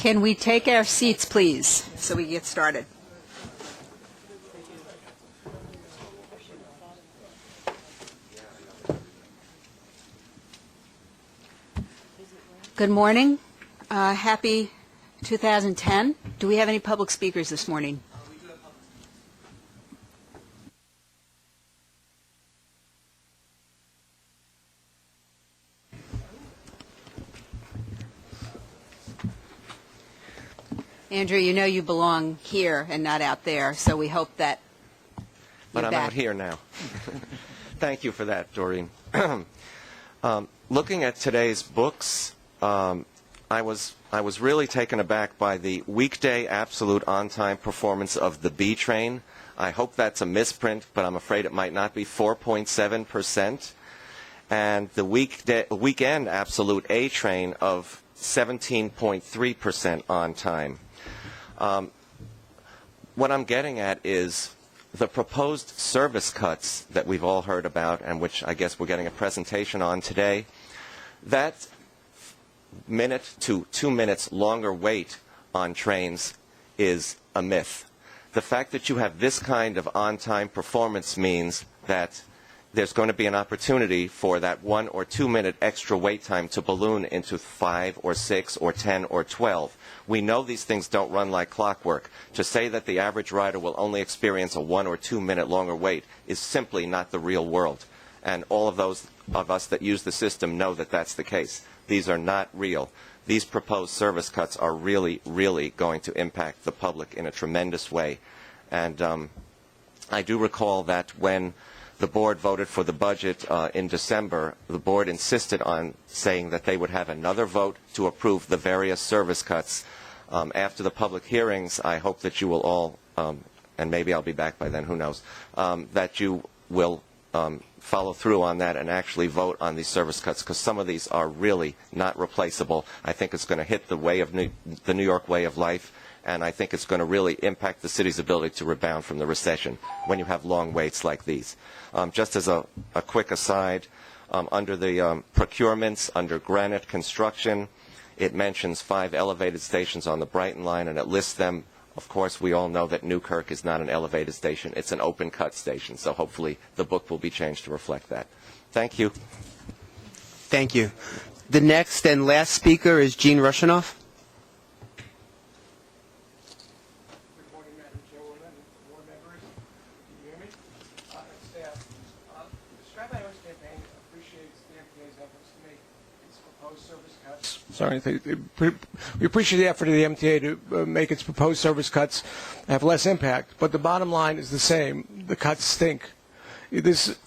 Can we take our seats, please, so we can get started? Good morning. Happy 2010. Do we have any public speakers this morning? Andrew, you know you belong here and not out there, so we hope that But I'm back. out here now. Thank you for that, Doreen. Looking at today's books, I was really taken aback by the weekday absolute on-time performance of the B train. I hope that's a misprint, but I'm afraid it might not be. 4.7%, and the weekend absolute A train of 17.3% on time. What I'm getting at is the proposed service cuts that we've all heard about, and which I guess we're getting a presentation on today. That minute to 2 minutes longer wait on trains is a myth. The fact that you have this kind of on-time performance means that there's going to be an opportunity for that 1 or 2 minute extra wait time to balloon into 5 or 6 or 10 or 12. We know these things don't run like clockwork. To say that the average rider will only experience a 1 or 2 minute longer wait is simply not the real world. And all of those of us that use the system know that that's the case. These are not real. These proposed service cuts are really, really going to impact the public in a tremendous way. And I do recall that when the board voted for the budget in December, the board insisted on saying that they would have another vote to approve the various service cuts. After the public hearings, I hope that you will all, and maybe I'll be back by then, who knows, that you will follow through on that and actually vote on these service cuts, because some of these are really not replaceable. I think it's going to hit the way of the New York way of life, and I think it's going to really impact the city's ability to rebound from the recession when you have long waits like these. Just as a quick aside, under the procurements, under Granite Construction, it mentions 5 elevated stations on the Brighton line, and it lists them. Of course, we all know that Newkirk is not an elevated station. It's an open cut station, so hopefully the book will be changed to reflect that. Thank you. Thank you. The next and last speaker is Gene Rushinoff. Good morning, Madam Chairwoman and board members. Can you hear me? And staff. The Strive Ios campaign appreciates the MTA's efforts to make its proposed service cuts. We appreciate the effort of the MTA to make its proposed service cuts have less impact, but the bottom line is the same. The cuts stink.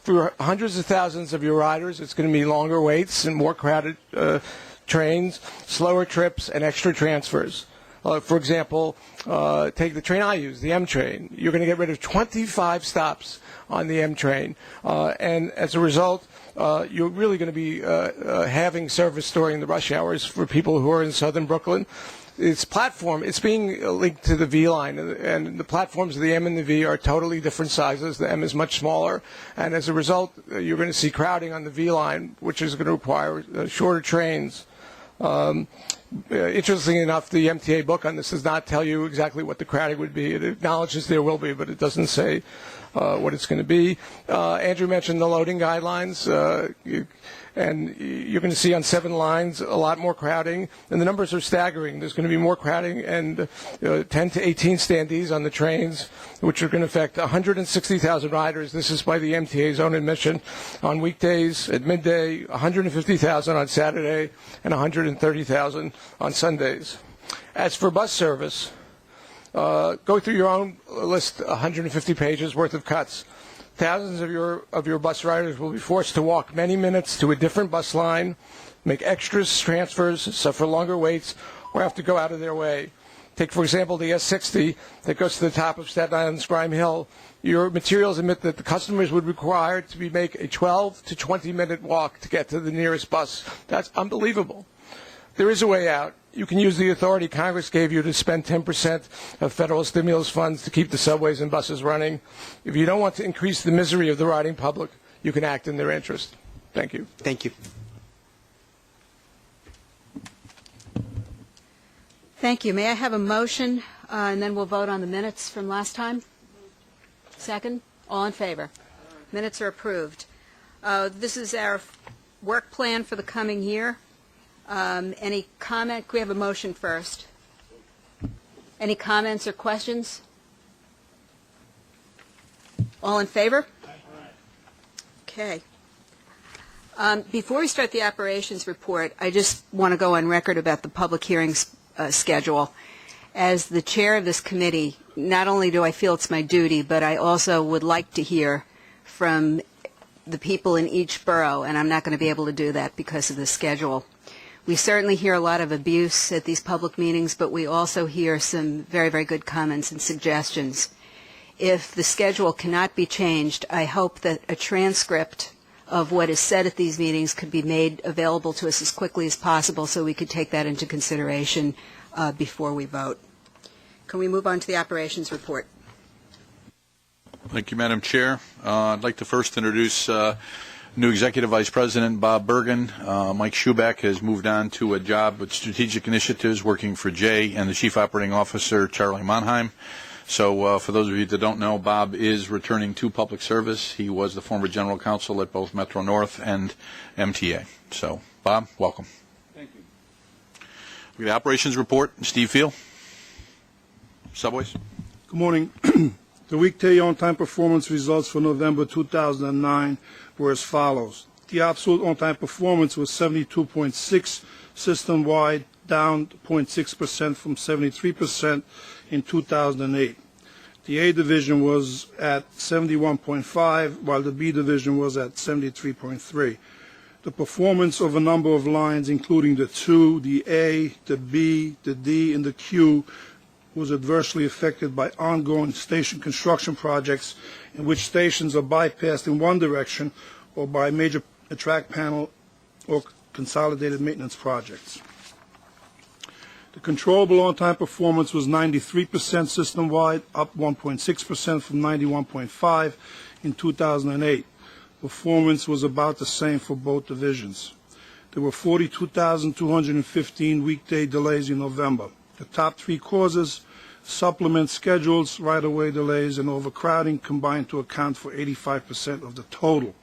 For hundreds of thousands of your riders, it's going to be longer waits and more crowded trains, slower trips, and extra transfers. For example, take the train I use, the M train. You're going to get rid of 25 stops on the M train, and as a result, you're really going to be having service during the rush hours for people who are in southern Brooklyn. Its platform, it's being linked to the V line, and the platforms of the M and the V are totally different sizes. The M is much smaller, and as a result, you're going to see crowding on the V line, which is going to require shorter trains. Interestingly enough, the MTA book on this does not tell you exactly what the crowding would be. It acknowledges there will be, but it doesn't say what it's going to be. Andrew mentioned the loading guidelines, and you're going to see on 7 lines a lot more crowding, and the numbers are staggering. There's going to be more crowding and 10 to 18 standees on the trains, which are going to affect 160,000 riders. This is by the MTA's own admission. On weekdays at midday, 150,000 on Saturday, and 130,000 on Sundays. As for bus service, go through your own list, 150 pages worth of cuts. Thousands of your bus riders will be forced to walk many minutes to a different bus line, make extra transfers, suffer longer waits, or have to go out of their way. Take, for example, the S60 that goes to the top of Staten Island's Grime Hill. Your materials admit that the customers would require to make a 12 to 20-minute walk to get to the nearest bus. That's unbelievable. There is a way out. You can use the authority Congress gave you to spend 10% of federal stimulus funds to keep the subways and buses running. If you don't want to increase the misery of the riding public, you can act in their interest. Thank you. Thank you. Thank you. May I have a motion, and then we'll vote on the minutes from last time? Second? All in favor? Minutes are approved. This is our work plan for the coming year. Any comment? Can we have a motion first? Any comments or questions? All in favor? Okay. Before we start the operations report, I just want to go on record about the public hearings schedule. As the chair of this committee, not only do I feel it's my duty, but I also would like to hear from the people in each borough, and I'm not going to be able to do that because of the schedule. We certainly hear a lot of abuse at these public meetings, but we also hear some very, very good comments and suggestions. If the schedule cannot be changed, I hope that a transcript of what is said at these meetings could be made available to us as quickly as possible so we could take that into consideration before we vote. Can we move on to the operations report? Thank you, Madam Chair. I'd like to first introduce new Executive Vice President Bob Bergen. Mike Schuback has moved on to a job with Strategic Initiatives working for Jay and the Chief Operating Officer, Charlie Monheim. So for those of you that don't know, Bob is returning to public service. He was the former General Counsel at both Metro North and MTA. So, Bob, welcome. Thank you. We have the operations report. Steve Field. Subways. Good morning. The weekday on-time performance results for November 2009 were as follows. The absolute on-time performance was 72.6 system-wide, down 0.6% from 73% in 2008. The A division was at 71.5, while the B division was at 73.3. The performance of a number of lines, including the 2, the A, the B, the D, and the Q, was adversely affected by ongoing station construction projects in which stations are bypassed in one direction or by major track panel or consolidated maintenance projects. The controllable on-time performance was 93% system-wide, up 1.6% from 91.5 in 2008. Performance was about the same for both divisions. There were 42,215 weekday delays in November. The top three causes, supplement schedules, right-of-way delays, and overcrowding, combined to account for 85% of the total.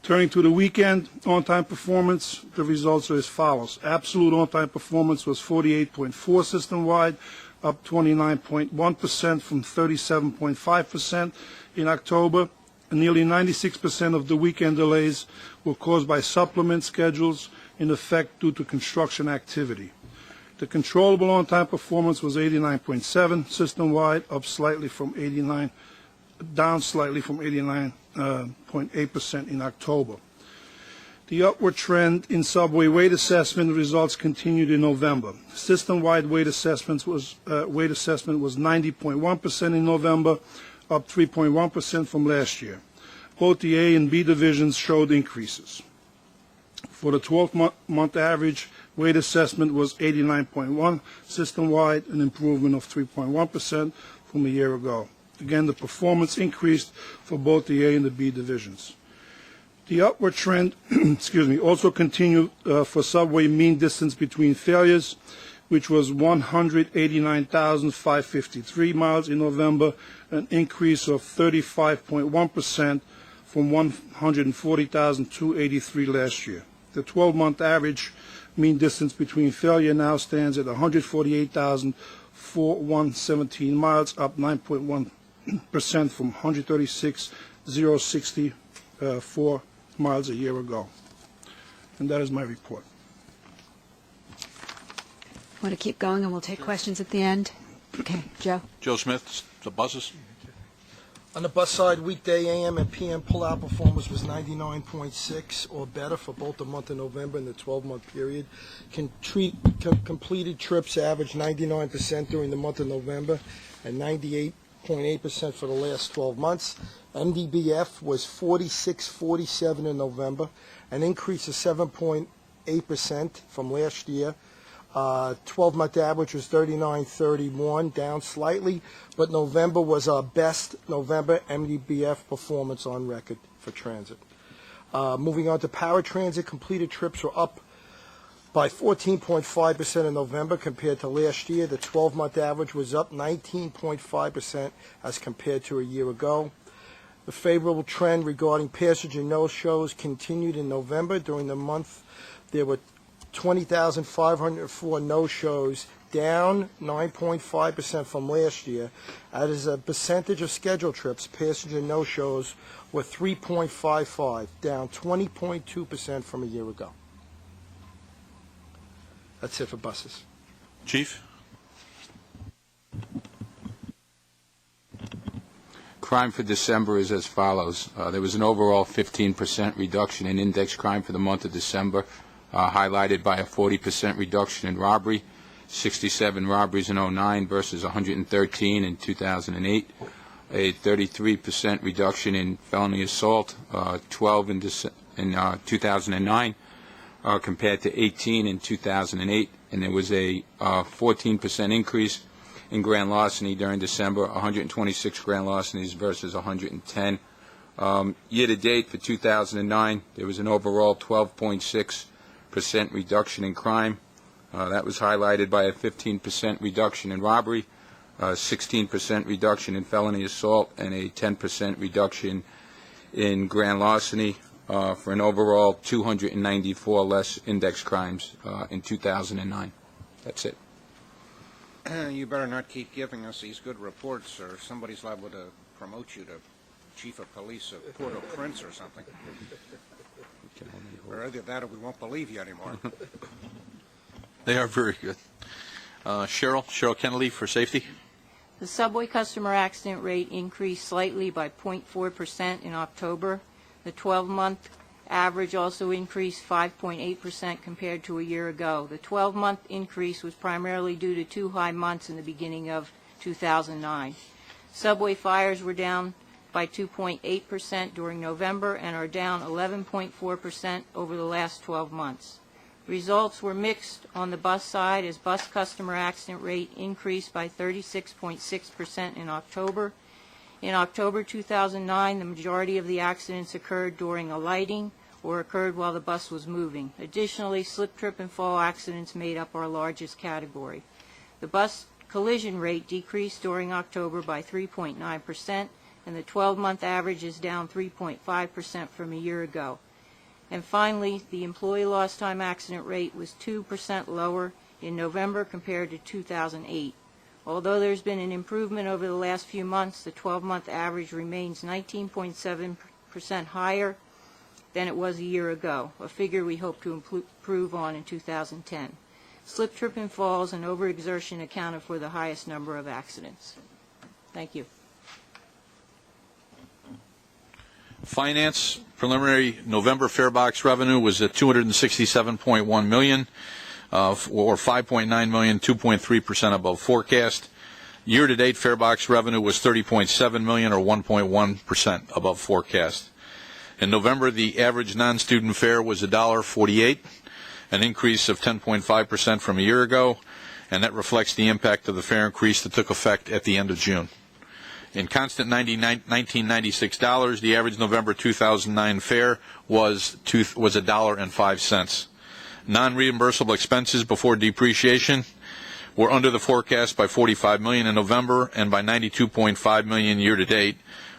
Turning to the weekend on-time performance, the results are as follows. Absolute on-time performance was 48.4 system-wide, up 29.1% from 37.5% in October. And nearly 96% of the weekend delays were caused by supplement schedules in effect due to construction activity. The controllable on-time performance was 89.7 system-wide, down slightly from 89.8% in October. The upward trend in subway weight assessment results continued in November. System-wide weight assessment was 90.1% in November, up 3.1% from last year. Both the A and B divisions showed increases. For the 12-month average, weight assessment was 89.1 system-wide, an improvement of 3.1% from a year ago. Again, the performance increased for both the A and the B divisions. The upward trend also continued for subway mean distance between failures, which was 189,553 miles in November, an increase of 35.1% from 140,283 last year. The 12-month mean distance between failure now stands at 148,417 miles, up 9.1% from 136,064 miles a year ago. And that is my report. Want to keep going and we'll take questions at the end? Okay, Joe. Joe Smith, the buses. On the bus side, weekday AM and PM pull-out performance was 99.6 or better for both the month of November and the 12-month period. Completed trips averaged 99% during the month of November and 98.8% for the last 12 months. MDBF was 46.47 in November, an increase of 7.8% from last year. 12-month average was 39.31, down slightly, but November was our best November MDBF performance on record for transit. Moving on to paratransit, completed trips were up by 14.5% in November compared to last year. The 12-month average was up 19.5% as compared to a year ago. The favorable trend regarding passenger no-shows continued in November. During the month, there were 20,504 no-shows, down 9.5% from last year. As a percentage of scheduled trips, passenger no-shows were 3.55, down 20.2% from a year ago. That's it for buses. Chief? Crime for December is as follows. There was an overall 15% reduction in index crime for the month of December, highlighted by a 40% reduction in robbery, 67 robberies in 2009 versus 113 in 2008, a 33% reduction in felony assault, 12 in 2009 compared to 18 in 2008, and there was a 14% increase in grand larceny during December, 126 grand larcenies versus 110. Year-to-date for 2009, there was an overall 12.6% reduction in crime. That was highlighted by a 15% reduction in robbery, a 16% reduction in felony assault, and a 10% reduction in grand larceny, for an overall 294 less index crimes in 2009. That's it. You better not keep giving us these good reports, or somebody's liable to promote you to chief of police of Port-au-Prince or something. Or either that or we won't believe you anymore. They are very good. Cheryl Kennedy for safety. The subway customer accident rate increased slightly by 0.4% in October. The 12-month average also increased 5.8% compared to a year ago. The 12-month increase was primarily due to 2 high months in the beginning of 2009. Subway fires were down by 2.8% during November and are down 11.4% over the last 12 months. Results were mixed on the bus side as bus customer accident rate increased by 36.6% in October. In October 2009, the majority of the accidents occurred during alighting or occurred while the bus was moving. Additionally, slip, trip, and fall accidents made up our largest category. The bus collision rate decreased during October by 3.9%, and the 12-month average is down 3.5% from a year ago. And finally, the employee lost time accident rate was 2% lower in November compared to 2008. Although there's been an improvement over the last few months, the 12-month average remains 19.7% higher than it was a year ago, a figure we hope to improve on in 2010. Slip, trip, and falls and overexertion accounted for the highest number of accidents. Thank you. Finance preliminary November fare box revenue was at $267.1 million. Or $5.9 million, 2.3% above forecast. Year-to-date fare box revenue was $30.7 million, or 1.1% above forecast. In November, the average non-student fare was $1.48, an increase of 10.5% from a year ago, and that reflects the impact of the fare increase that took effect at the end of June. In constant 1996 dollars, the average November 2009 fare was $1.05. Non-reimbursable expenses before depreciation were under the forecast by $45 million in November and by $92.5 million year-to-date,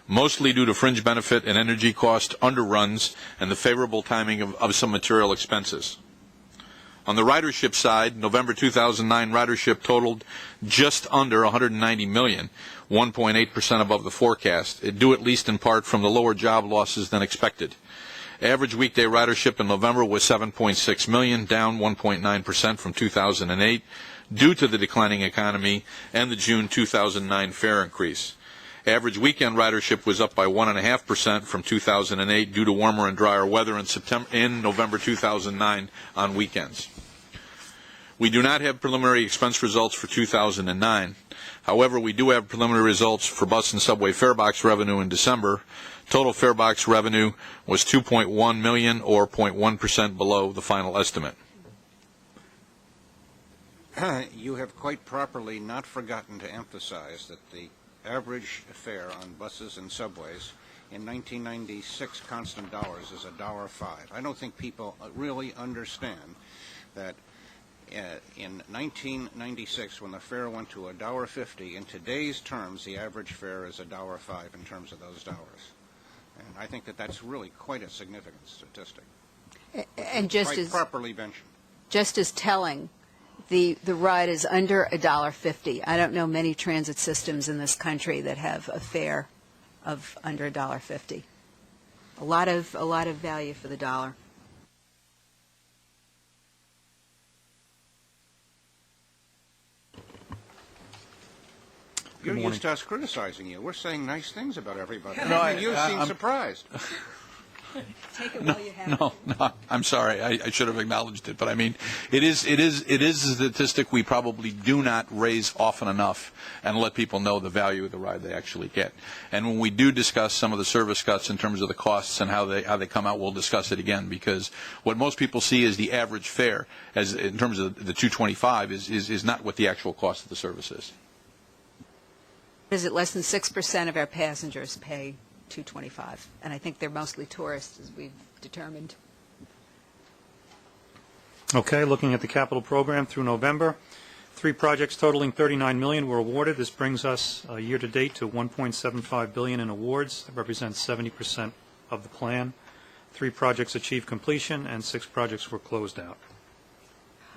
mostly due to fringe benefit and energy cost underruns and the favorable timing of some material expenses. On the ridership side, November 2009 ridership totaled just under 190 million, 1.8% above the forecast, due at least in part from the lower job losses than expected. Average weekday ridership in November was 7.6 million, down 1.9% from 2008, due to the declining economy and the June 2009 fare increase. Average weekend ridership was up by 1.5% from 2008 due to warmer and drier weather in November 2009 on weekends. We do not have preliminary expense results for 2009. However, we do have preliminary results for bus and subway fare box revenue in December. Total fare box revenue was $2.1 million, or 0.1% below the final estimate. You have quite properly not forgotten to emphasize that the average fare on buses and subways in 1996 constant dollars is $1.05. I don't think people really understand that in 1996, when the fare went to $1.50, in today's terms, the average fare is $1.05 in terms of those dollars. And I think that that's really quite a significant statistic. And just quite as properly mentioned. Just as telling, the ride is under $1.50. I don't know many transit systems in this country that have a fare of under $1.50. A lot of value for the dollar. You're used to us criticizing you. We're saying nice things about everybody. No, You seem surprised. Take it while you have it. No, I'm sorry. I should have acknowledged it, but I mean, it is a statistic we probably do not raise often enough and let people know the value of the ride they actually get. And when we do discuss some of the service cuts in terms of the costs and how they come out, we'll discuss it again, because what most people see as the average fare, as in terms of the $2.25, is not what the actual cost of the service is. Is it less than 6% of our passengers pay $2.25? And I think they're mostly tourists, as we've determined. Okay, looking at the capital program through November, 3 projects totaling $39 million were awarded. This brings us year-to-date to $1.75 billion in awards. That represents 70% of the plan. 3 projects achieved completion, and 6 projects were closed out.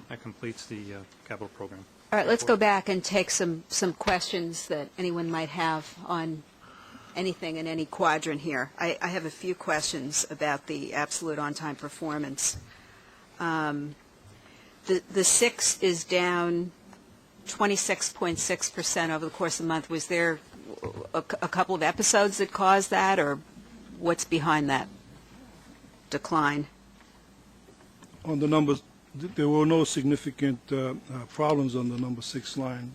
That completes the capital program. All right, let's go back and take some questions that anyone might have on anything in any quadrant here. I have a few questions about the absolute on-time performance. The 6 is down 26.6% over the course of the month. Was there a couple of episodes that caused that, or what's behind that decline? On the numbers, there were no significant problems on the number 6 line.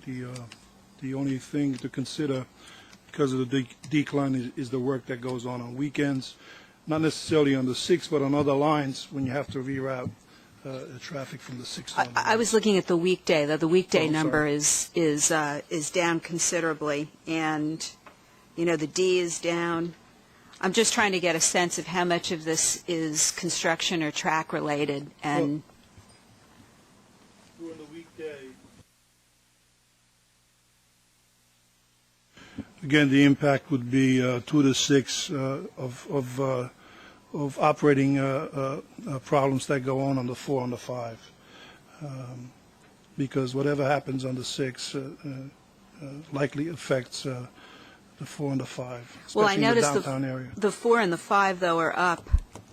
The only thing to consider because of the decline is the work that goes on weekends, not necessarily on the 6, but on other lines when you have to reroute the traffic from the 6 line. I was looking at the weekday. The weekday number sorry. is down considerably, and the D is down. I'm just trying to get a sense of how much of this is construction or track related, and during the weekday. Again, the impact would be 2 to 6 of operating problems that go on the 4 and the 5, because whatever happens on the 6 likely affects the 4 and the 5, especially well, I noticed in the downtown area. The 4 and the 5 though are up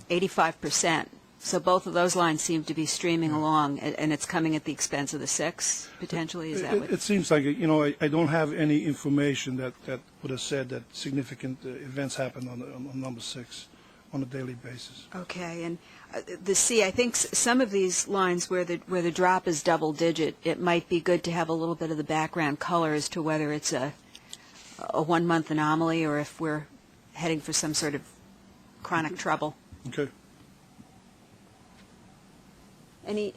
85%. So both of those lines seem to be streaming along, and it's coming at the expense of the 6, potentially? Is that what? It seems like, I don't have any information that would have said that significant events happen on number 6 on a daily basis. Okay, and the C, I think some of these lines where the drop is double digit, it might be good to have a little bit of the background color as to whether it's a 1-month anomaly or if we're heading for some sort of chronic trouble. Okay. Any?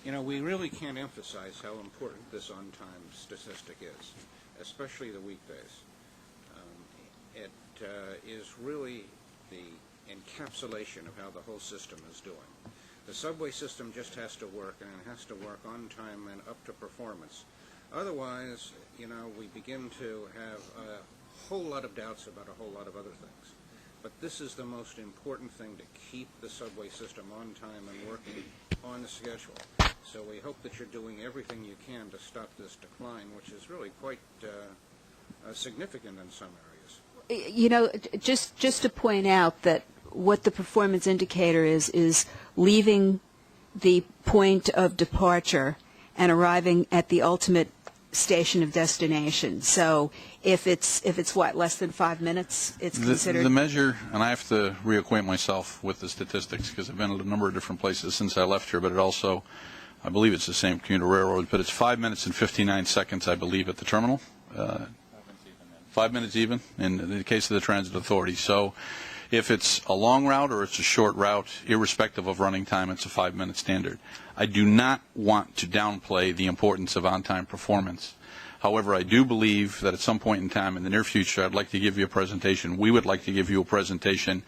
We really can't emphasize how important this on-time statistic is, especially the weekdays. It is really the encapsulation of how the whole system is doing. The subway system just has to work, and it has to work on time and up to performance. Otherwise, we begin to have a whole lot of doubts about a whole lot of other things. But this is the most important thing, to keep the subway system on time and working on the schedule. So we hope that you're doing everything you can to stop this decline, which is really quite significant in some areas. Just to point out that what the performance indicator is leaving the point of departure and arriving at the ultimate station of destination. So if it's what, less than 5 minutes, it's considered? The measure, and I have to reacquaint myself with the statistics because I've been at a number of different places since I left here, but it also, I believe it's the same commuter railroad, but it's 5 minutes and 59 seconds, I believe, at the terminal. 5 minutes even in the case of the Transit Authority. So if it's a long route or it's a short route, irrespective of running time, it's a 5-minute standard. I do not want to downplay the importance of on-time performance. However, I do believe that at some point in time in the near future, I'd like to give you a presentation. We would like to give you a presentation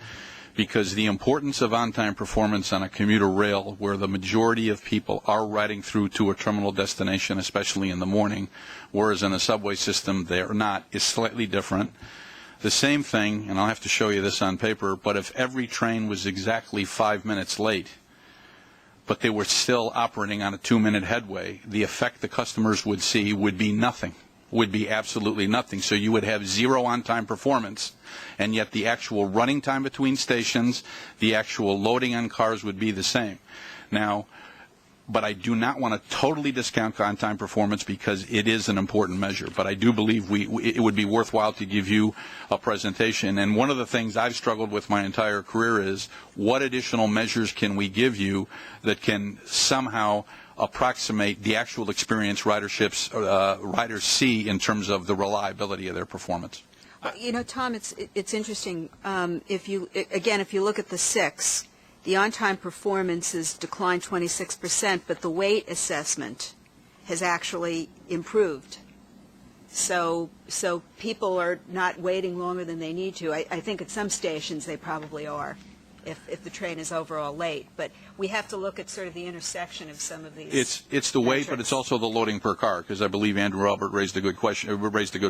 because the importance of on-time performance on a commuter rail where the majority of people are riding through to a terminal destination, especially in the morning, whereas in a subway system they're not, is slightly different. The same thing, and I'll have to show you this on paper, but if every train was exactly 5 minutes late, but they were still operating on a 2-minute headway, the effect the customers would see would be nothing, would be absolutely nothing. So you would have zero on-time performance, and yet the actual running time between stations, the actual loading on cars would be the same. Now, but I do not want to totally discount on-time performance because it is an important measure. But I do believe it would be worthwhile to give you a presentation. And one of the things I've struggled with my entire career is what additional measures can we give you that can somehow approximate the actual experience riders see in terms of the reliability of their performance. You know, Tom, it's interesting. If you look at the 6. The on-time performance has declined 26%, but the weight assessment has actually improved. So people are not waiting longer than they need to. I think at some stations they probably are, if the train is overall late. But we have to look at sort of the intersection of some of these. It's the weight, but it's also the loading per car, because I believe Andrew Albert raised a good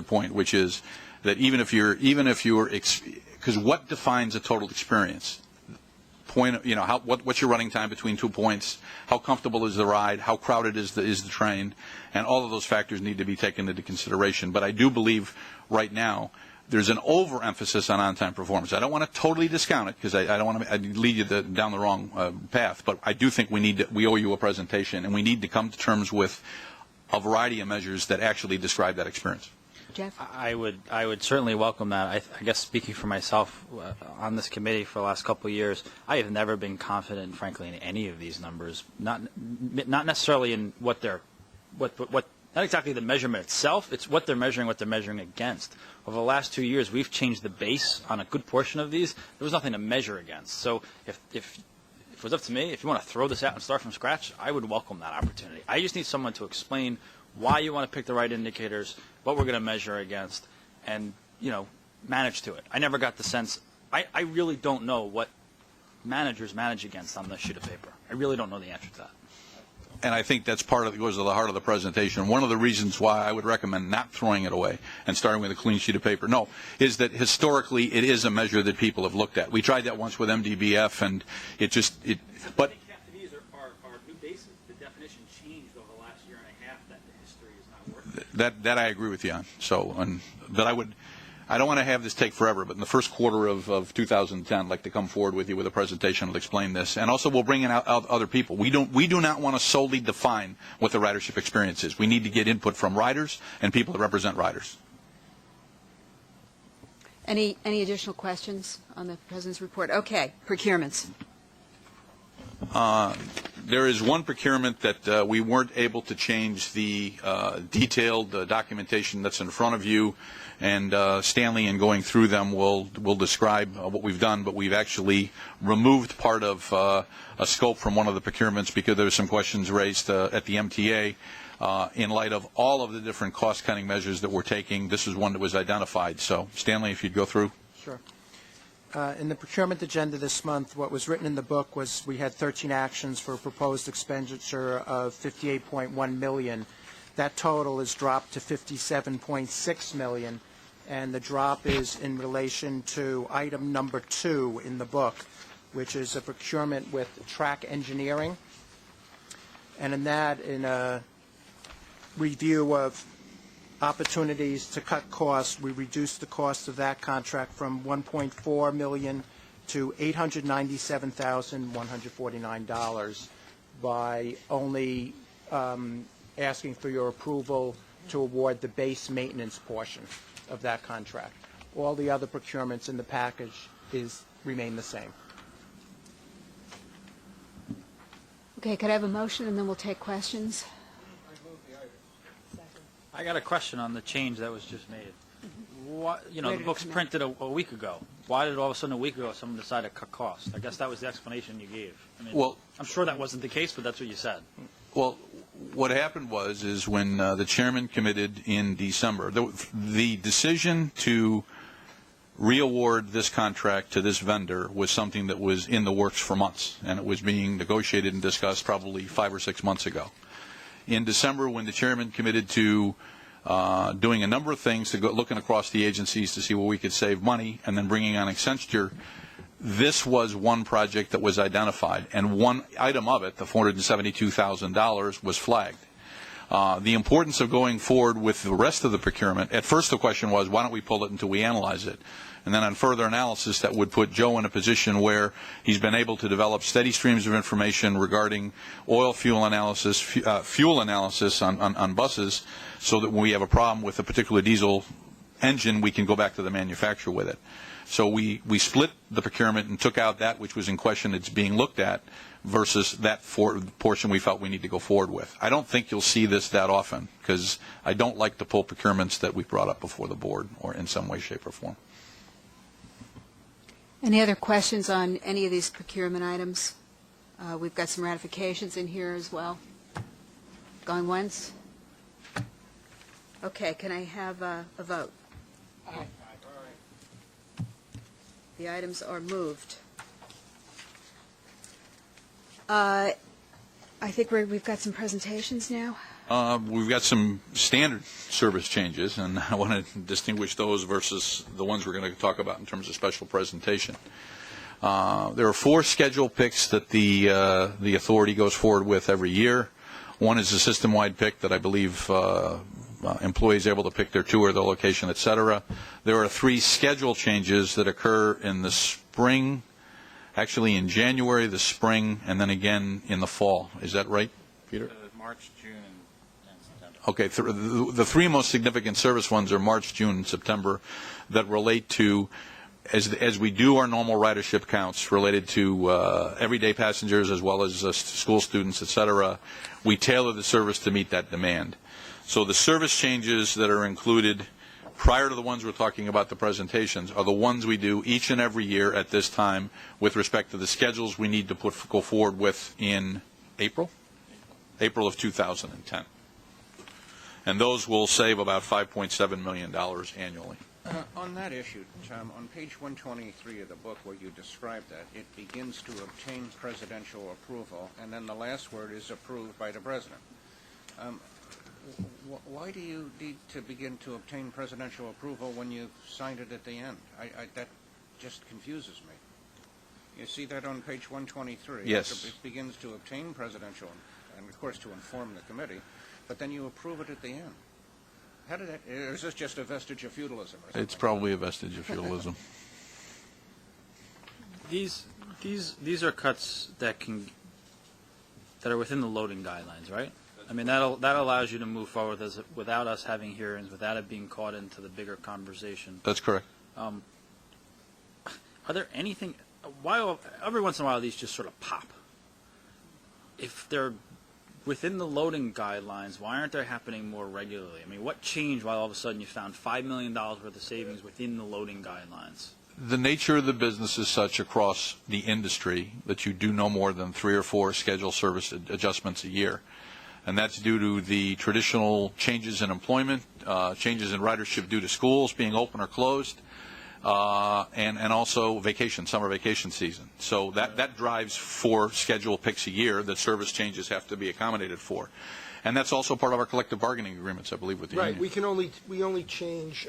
point, which is that even if you're, because what defines a total experience? What's your running time between 2 points? How comfortable is the ride? How crowded is the train? And all of those factors need to be taken into consideration. But I do believe right now there's an overemphasis on on-time performance. I don't want to totally discount it because I don't want to lead you down the wrong path. But I do think we owe you a presentation, and we need to come to terms with a variety of measures that actually describe that experience. Jeff? I would certainly welcome that. I guess speaking for myself on this committee for the last couple of years, I have never been confident, frankly, in any of these numbers. Not necessarily in what not exactly the measurement itself. It's what they're measuring against. Over the last 2 years, we've changed the base on a good portion of these. There was nothing to measure against. So if it was up to me, if you want to throw this out and start from scratch, I would welcome that opportunity. I just need someone to explain why you want to pick the right indicators, what we're going to measure against, and, manage to it. I never got the sense. I really don't know what managers manage against on this sheet of paper. I really don't know the answer to that. And I think that's part of it, goes to the heart of the presentation. One of the reasons why I would recommend not throwing it away and starting with a clean sheet of paper, is that historically it is a measure that people have looked at. We tried that once with MDBF, and but These are new bases. The definition changed over the last year and a half that the history is not working. that I agree with you on. But I don't want to have this take forever, but in the first quarter of 2010, I'd like to come forward with you with a presentation to explain this. And also we'll bring in other people. We do not want to solely define what the ridership experience is. We need to get input from riders and people that represent riders. Any additional questions on the President's report? Okay, procurements. There is one procurement that we weren't able to change the detailed documentation that's in front of you, and Stanley, in going through them, will describe what we've done, but we've actually removed part of a scope from one of the procurements because there were some questions raised at the MTA. In light of all of the different cost-cutting measures that we're taking, this is one that was identified. So, Stanley, if you'd go through. Sure. In the procurement agenda this month, what was written in the book was we had 13 actions for a proposed expenditure of $58.1 million. That total is dropped to $57.6 million, and the drop is in relation to item number 2 in the book, which is a procurement with track engineering. And in that, in a review of opportunities to cut costs, we reduced the cost of that contract from $1.4 million to $897,149 by only asking for your approval to award the base maintenance portion of that contract. All the other procurements in the package remain the same. Okay, could I have a motion and then we'll take questions? I got a question on the change that was just made. The book's printed a week ago. Why did all of a sudden a week ago someone decide to cut costs? I guess that was the explanation you gave. I'm sure that wasn't the case, but that's what you said. Well, what happened is when the chairman committed in December, the decision to re-award this contract to this vendor was something that was in the works for months, and it was being negotiated and discussed probably 5 or 6 months ago. In December, when the chairman committed to doing a number of things, to go looking across the agencies to see where we could save money, and then bringing on Accenture, this was one project that was identified, and one item of it, the $472,000, was flagged. The importance of going forward with the rest of the procurement, at first the question was, why don't we pull it until we analyze it? And then on further analysis, that would put Joe in a position where he's been able to develop steady streams of information regarding oil fuel analysis, fuel analysis on buses, so that when we have a problem with a particular diesel engine, we can go back to the manufacturer with it. So we split the procurement and took out that which was in question that's being looked at versus that portion we felt we need to go forward with. I don't think you'll see this that often, because I don't like to pull procurements that we brought up before the board or in some way, shape, or form. Any other questions on any of these procurement items? We've got some ratifications in here as well. Going once? Okay, can I have a vote? Aye. The items are moved. I think we've got some presentations now. We've got some standard service changes, and I want to distinguish those versus the ones we're going to talk about in terms of special presentation. There are 4 schedule picks that the authority goes forward with every year. One is a system-wide pick that I believe employees are able to pick their tour, their location, etc. There are 3 schedule changes that occur in the spring, actually in January, the spring, and then again in the fall. Is that right, Peter? March, June, and September. Okay, the 3 most significant service ones are March, June, and September, that relate to, as we do our normal ridership counts related to everyday passengers as well as school students, etc., we tailor the service to meet that demand. So the service changes that are included prior to the ones we're talking about, the presentations, are the ones we do each and every year at this time with respect to the schedules we need to go forward with in April of 2010. And those will save about $5.7 million annually. On that issue, Tom, on page 123 of the book where you describe that, it begins to obtain presidential approval, and then the last word is approved by the president. Why do you need to begin to obtain presidential approval when you've signed it at the end? That just confuses me. You see that on page 123? Yes. It begins to obtain presidential, and of course to inform the committee, but then you approve it at the end. How did that, or is this just a vestige of feudalism or something? It's probably a vestige of feudalism. These are cuts that are within the loading guidelines, right? I mean, that allows you to move forward without us having hearings, without it being caught into the bigger conversation. That's correct. Are there anything? Every once in a while, these just sort of pop. If they're within the loading guidelines, why aren't they happening more regularly? I mean, what changed while all of a sudden you found $5 million worth of savings within the loading guidelines? The nature of the business is such across the industry that you do no more than 3 or 4 scheduled service adjustments a year. And that's due to the traditional changes in employment, changes in ridership due to schools being open or closed, and also summer vacation season. So that drives 4 schedule picks a year that service changes have to be accommodated for. And that's also part of our collective bargaining agreements, I believe, with the union. Right, we only change,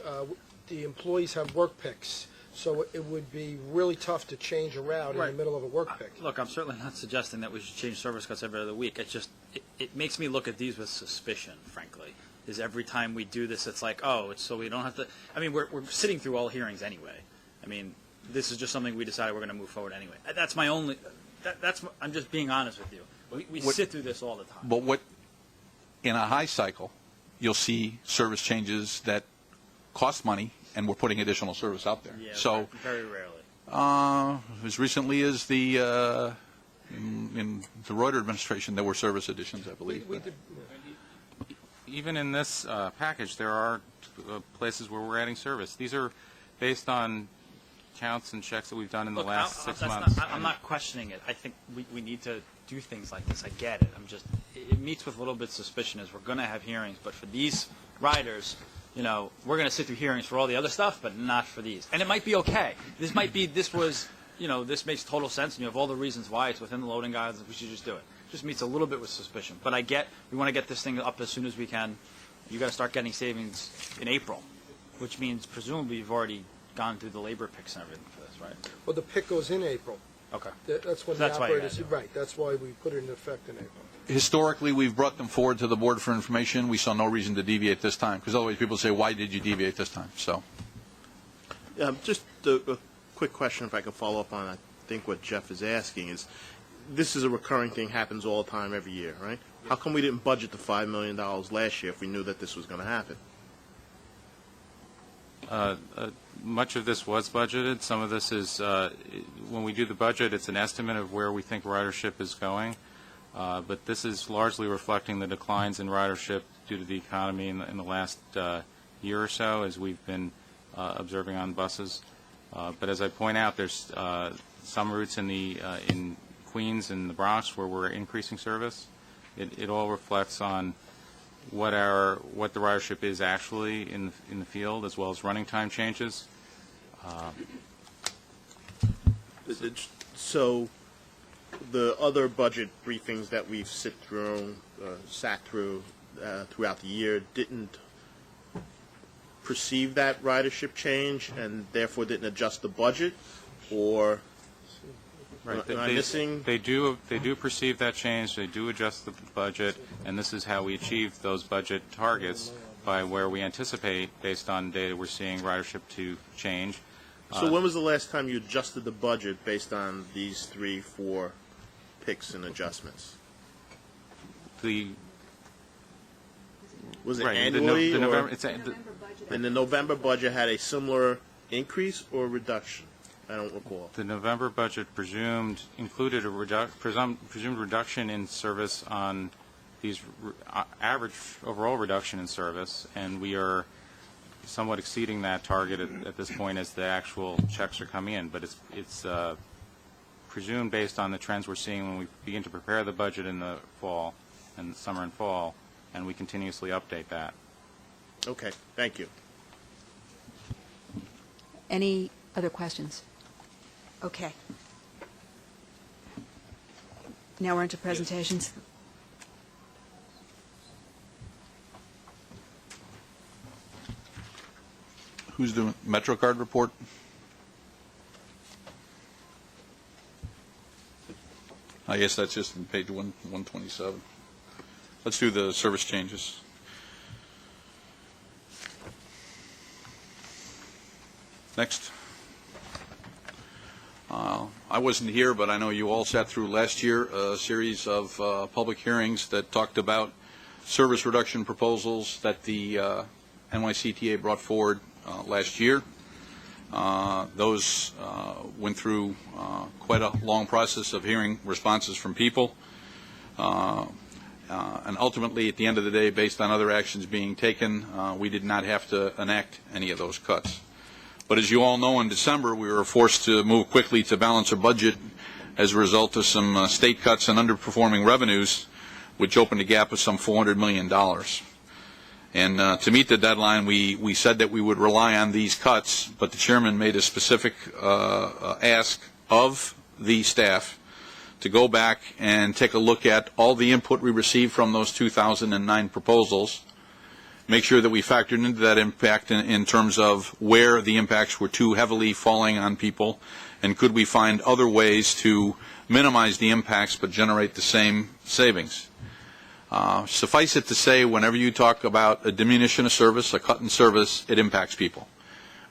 the employees have work picks, so it would be really tough to change a route in the middle of a work pick. Look, I'm certainly not suggesting that we should change service cuts every other week. It's just, it makes me look at these with suspicion, frankly. Is every time we do this, it's like, oh, it's so we don't have to, I mean, we're sitting through all hearings anyway. I mean, this is just something we decided we're going to move forward anyway. That's my only, I'm just being honest with you. We sit through this all the time. But what, in a high cycle, you'll see service changes that cost money, and we're putting additional service out there. Yeah, so very rarely. As recently as the in the Reuter administration, there were service additions, I believe. Even in this package, there are places where we're adding service. These are based on counts and checks that we've done in the last 6 months. I'm not questioning it. I think we need to do things like this. I get it. It meets with a little bit of suspicion as we're going to have hearings, but for these riders, we're going to sit through hearings for all the other stuff, but not for these. And it might be okay. This makes total sense, and you have all the reasons why it's within the loading guidelines. We should just do it. Just meets a little bit with suspicion. But we want to get this thing up as soon as we can. You got to start getting savings in April, which means presumably you've already gone through the labor picks and everything for this, right? Well, the pick goes in April. Okay. That's when So that's the why you operators, gotta do it. right, that's why we put it in effect in April. Historically, we've brought them forward to the board for information. We saw no reason to deviate this time, because otherwise people say, why did you deviate this time? So, Just a quick question, if I can follow up on, I think what Jeff is asking is, this is a recurring thing, happens all the time, every year, right? How come we didn't budget the $5 million last year if we knew that this was going to happen? Much of this was budgeted. Some of this is, when we do the budget, it's an estimate of where we think ridership is going. But this is largely reflecting the declines in ridership due to the economy in the last year or so, as we've been observing on buses. But as I point out, there's some routes in Queens and the Bronx where we're increasing service. It all reflects on what the ridership is actually in the field, as well as running time changes. So the other budget briefings that we've sat through throughout the year didn't perceive that ridership change and therefore didn't adjust the budget, or Right. am I missing? They do perceive that change. They do adjust the budget, and this is how we achieve those budget targets, by where we anticipate, based on data we're seeing, ridership to change. So when was the last time you adjusted the budget based on these 3-4 picks and adjustments? Was it right, annually? the or, November, and the November budget had a similar increase or reduction? I don't recall. The November budget included a presumed reduction in service on these average overall reduction in service, and we are somewhat exceeding that target at this point as the actual checks are coming in. But it's presumed based on the trends we're seeing when we begin to prepare the budget in the fall, and summer and fall, and we continuously update that. Okay, thank you. Any other questions? Okay. Now we're into presentations. who's doing MetroCard report? I guess that's just in page 127. Let's do the service changes. Next. I wasn't here, but I know you all sat through last year a series of public hearings that talked about service reduction proposals that the NYCTA brought forward last year. Those went through quite a long process of hearing responses from people. And ultimately, at the end of the day, based on other actions being taken, we did not have to enact any of those cuts. But as you all know, in December, we were forced to move quickly to balance our budget as a result of some state cuts and underperforming revenues, which opened a gap of some $400 million. And to meet the deadline, we said that we would rely on these cuts, but the chairman made a specific ask of the staff to go back and take a look at all the input we received from those 2009 proposals, make sure that we factored into that impact in terms of where the impacts were too heavily falling on people, and could we find other ways to minimize the impacts but generate the same savings. Suffice it to say, whenever you talk about a diminution of service, a cut in service, it impacts people.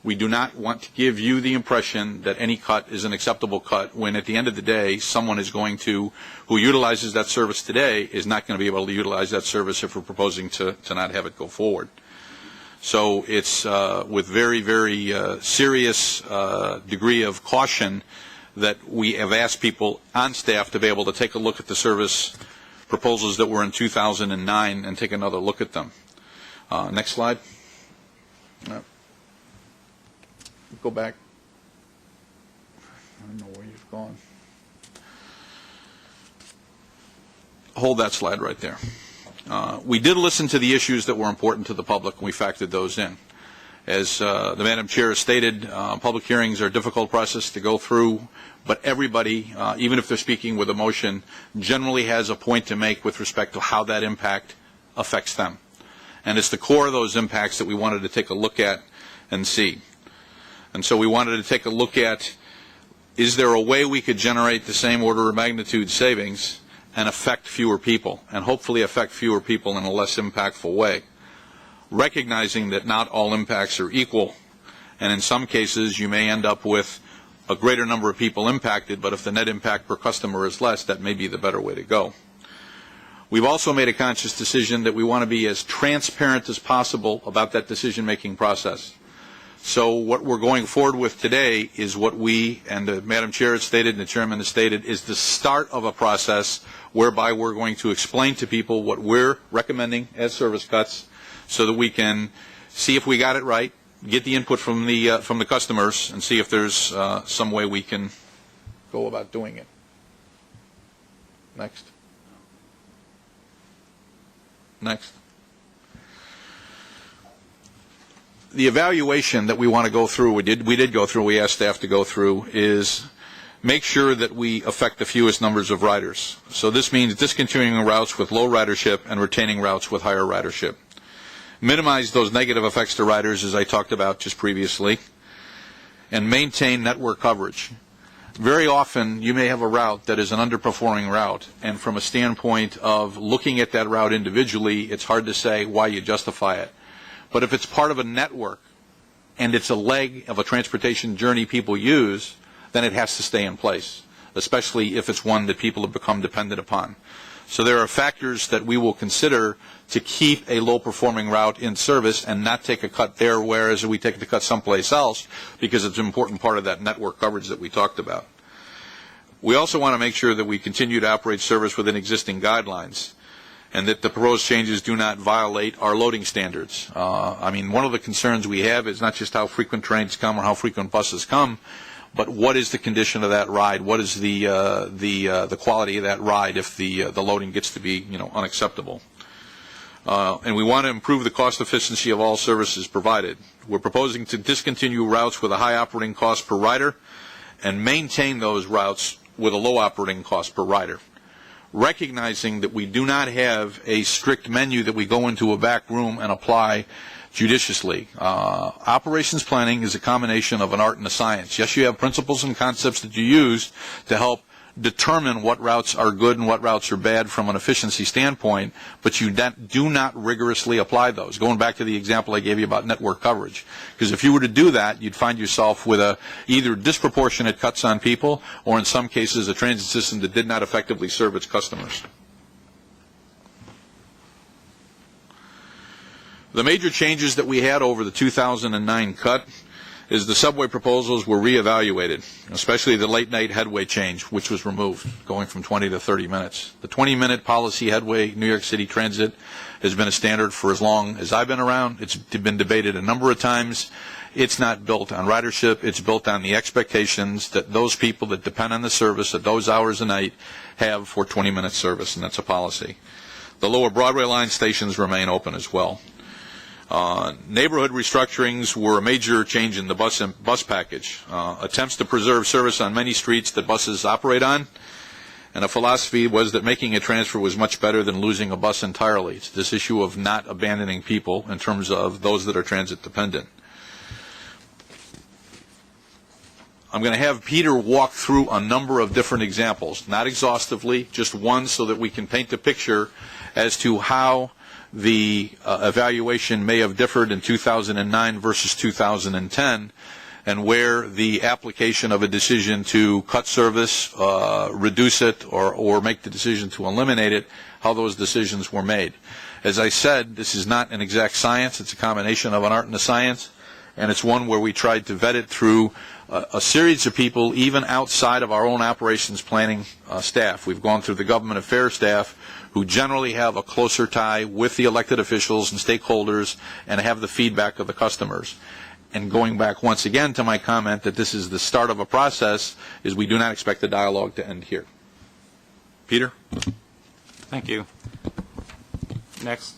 We do not want to give you the impression that any cut is an acceptable cut, when at the end of the day, someone is going to, who utilizes that service today, is not going to be able to utilize that service if we're proposing to not have it go forward. So it's with very, very serious degree of caution that we have asked people on staff to be able to take a look at the service proposals that were in 2009 and take another look at them. Next slide. Go back. I don't know where you've gone. Hold that slide right there. We did listen to the issues that were important to the public, and we factored those in. As the Madam Chair has stated, public hearings are a difficult process to go through, but everybody, even if they're speaking with emotion, generally has a point to make with respect to how that impact affects them. And it's the core of those impacts that we wanted to take a look at and see. And so we wanted to take a look at, is there a way we could generate the same order of magnitude savings and affect fewer people, and hopefully affect fewer people in a less impactful way, recognizing that not all impacts are equal, and in some cases you may end up with a greater number of people impacted, but if the net impact per customer is less, that may be the better way to go. We've also made a conscious decision that we want to be as transparent as possible about that decision-making process. So what we're going forward with today is what we, and the Madam Chair has stated and the Chairman has stated, is the start of a process whereby we're going to explain to people what we're recommending as service cuts so that we can see if we got it right, get the input from the customers, and see if there's some way we can go about doing it. Next. Next. The evaluation that we want to go through, we did go through, we asked staff to go through, is make sure that we affect the fewest numbers of riders. So this means discontinuing routes with low ridership and retaining routes with higher ridership. Minimize those negative effects to riders, as I talked about just previously, and maintain network coverage. Very often you may have a route that is an underperforming route, and from a standpoint of looking at that route individually, it's hard to say why you justify it. But if it's part of a network and it's a leg of a transportation journey people use, then it has to stay in place, especially if it's one that people have become dependent upon. So there are factors that we will consider to keep a low-performing route in service and not take a cut there, whereas we take the cut someplace else, because it's an important part of that network coverage that we talked about. We also want to make sure that we continue to operate service within existing guidelines, and that the proposed changes do not violate our loading standards. I mean, one of the concerns we have is not just how frequent trains come or how frequent buses come, but what is the condition of that ride? What is the quality of that ride if the loading gets to be unacceptable? And we want to improve the cost efficiency of all services provided. We're proposing to discontinue routes with a high operating cost per rider and maintain those routes with a low operating cost per rider, recognizing that we do not have a strict menu that we go into a back room and apply judiciously. Operations planning is a combination of an art and a science. Yes, you have principles and concepts that you use to help determine what routes are good and what routes are bad from an efficiency standpoint, but you do not rigorously apply those. Going back to the example I gave you about network coverage, because if you were to do that, you'd find yourself with either disproportionate cuts on people, or in some cases a transit system that did not effectively serve its customers. The major changes that we had over the 2009 cut is the subway proposals were reevaluated, especially the late night headway change, which was removed, going from 20 to 30 minutes. The 20-minute policy headway New York City Transit has been a standard for as long as I've been around. It's been debated a number of times. It's not built on ridership. It's built on the expectations that those people that depend on the service at those hours a night have for 20-minute service, and that's a policy. The lower Broadway line stations remain open as well. Neighborhood restructurings were a major change in the bus package. Attempts to preserve service on many streets that buses operate on, and a philosophy was that making a transfer was much better than losing a bus entirely. It's this issue of not abandoning people in terms of those that are transit dependent. I'm going to have Peter walk through a number of different examples, not exhaustively, just one so that we can paint a picture as to how the evaluation may have differed in 2009 versus 2010, and where the application of a decision to cut service, reduce it, or make the decision to eliminate it, how those decisions were made. As I said, this is not an exact science. It's a combination of an art and a science, and it's one where we tried to vet it through a series of people, even outside of our own operations planning staff. We've gone through the government affairs staff, who generally have a closer tie with the elected officials and stakeholders and have the feedback of the customers. And going back once again to my comment that this is the start of a process, is we do not expect the dialogue to end here. Peter? Thank you. Next.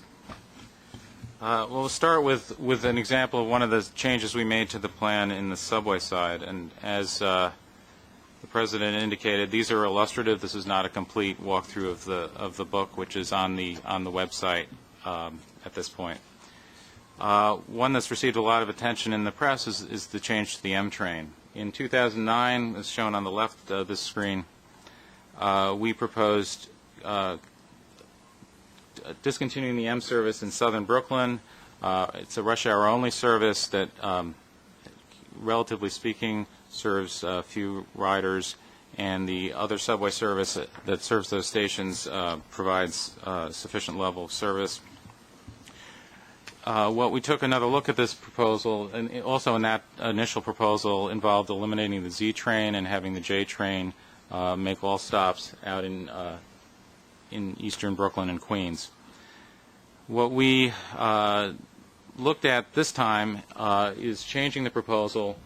We'll start with an example of one of the changes we made to the plan in the subway side. And as the President indicated, these are illustrative. This is not a complete walkthrough of the book, which is on the website at this point. One that's received a lot of attention in the press is the change to the M train. In 2009, as shown on the left of this screen, we proposed discontinuing the M service in southern Brooklyn. It's a rush hour only service that, relatively speaking, serves few riders, and the other subway service that serves those stations provides sufficient level of service. What we took another look at this proposal, and also in that initial proposal involved eliminating the Z train and having the J train make all stops out in eastern Brooklyn and Queens. What we looked at this time is changing the proposal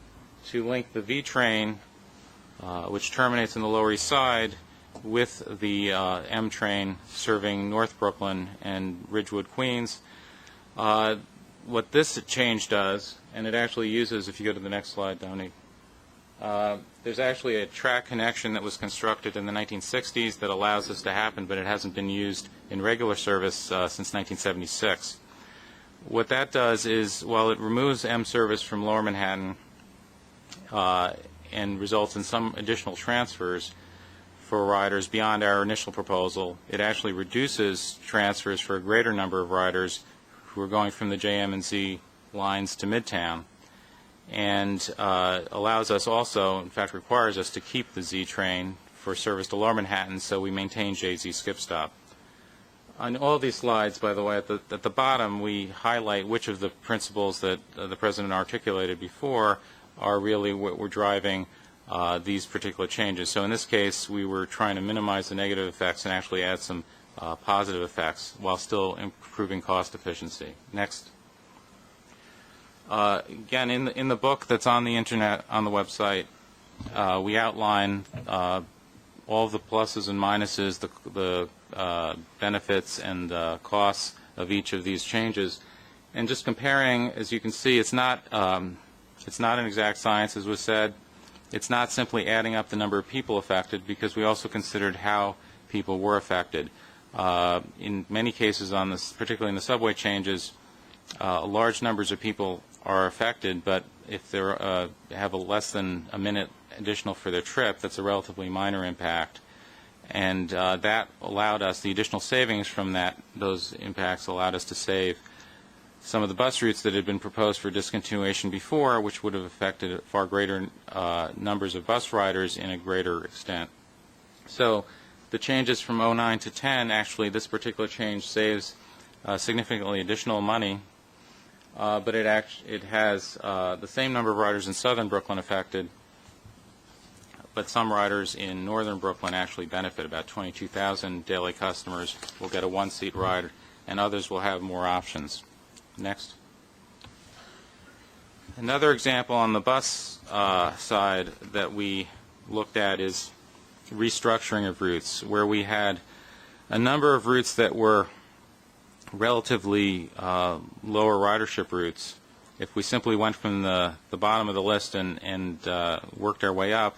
to link the V train, which terminates in the Lower East Side, with the M train serving North Brooklyn and Ridgewood, Queens. What this change does, and it actually uses, if you go to the next slide, Dominique, there's actually a track connection that was constructed in the 1960s that allows this to happen, but it hasn't been used in regular service since 1976. What that does is, while it removes M service from Lower Manhattan and results in some additional transfers for riders beyond our initial proposal, it actually reduces transfers for a greater number of riders who are going from the JM and Z lines to Midtown, and allows us also, in fact requires us to keep the Z train for service to Lower Manhattan, so we maintain JZ skip stop. On all these slides, by the way, at the bottom we highlight which of the principles that the President articulated before are really what we're driving these particular changes. So in this case, we were trying to minimize the negative effects and actually add some positive effects while still improving cost efficiency. Next. Again, in the book that's on the internet, on the website, we outline all of the pluses and minuses, the benefits and costs of each of these changes. And just comparing, as you can see, it's not an exact science, as was said. It's not simply adding up the number of people affected, because we also considered how people were affected. In many cases, particularly in the subway changes, large numbers of people are affected, but if they have less than a minute additional for their trip, that's a relatively minor impact. And that allowed us, the additional savings from those impacts allowed us to save some of the bus routes that had been proposed for discontinuation before, which would have affected far greater numbers of bus riders in a greater extent. So the changes from 09 to 10, actually this particular change saves significantly additional money, but it has the same number of riders in southern Brooklyn affected, but some riders in northern Brooklyn actually benefit. About 22,000 daily customers will get a one-seat ride, and others will have more options. Next. Another example on the bus side that we looked at is restructuring of routes, where we had a number of routes that were relatively lower ridership routes. If we simply went from the bottom of the list and worked our way up,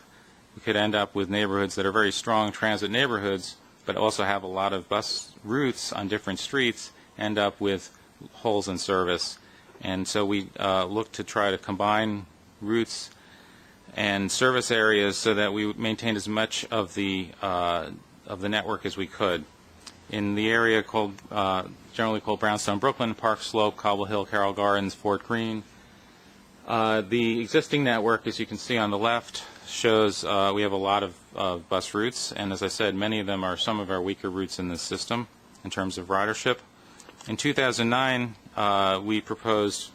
we could end up with neighborhoods that are very strong transit neighborhoods, but also have a lot of bus routes on different streets, end up with holes in service. And so we looked to try to combine routes and service areas so that we maintained as much of the network as we could. In the area generally called Brownstone Brooklyn, Park Slope, Cobble Hill, Carroll Gardens, Fort Greene, the existing network, as you can see on the left, shows we have a lot of bus routes, and as I said, many of them are some of our weaker routes in this system in terms of ridership. In 2009, we proposed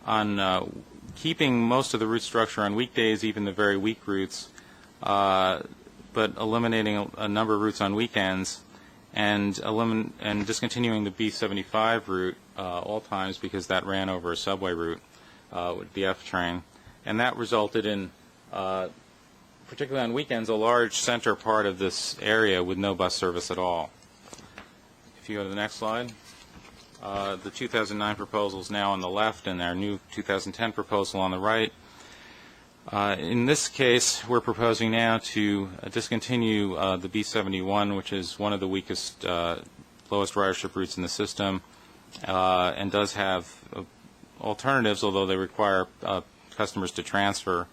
on keeping most of the route structure on weekdays, even the very weak routes, but eliminating a number of routes on weekends, and discontinuing the B75 route all times, because that ran over a subway route with the F train. And that resulted in, particularly on weekends, a large center part of this area with no bus service at all. If If you go to the next slide. The 2009 proposal is now on the left, and our new 2010 proposal on the right. In this case, we're proposing now to discontinue the B71, which is one of the weakest, lowest ridership routes in the system, and does have alternatives, although they require customers to transfer.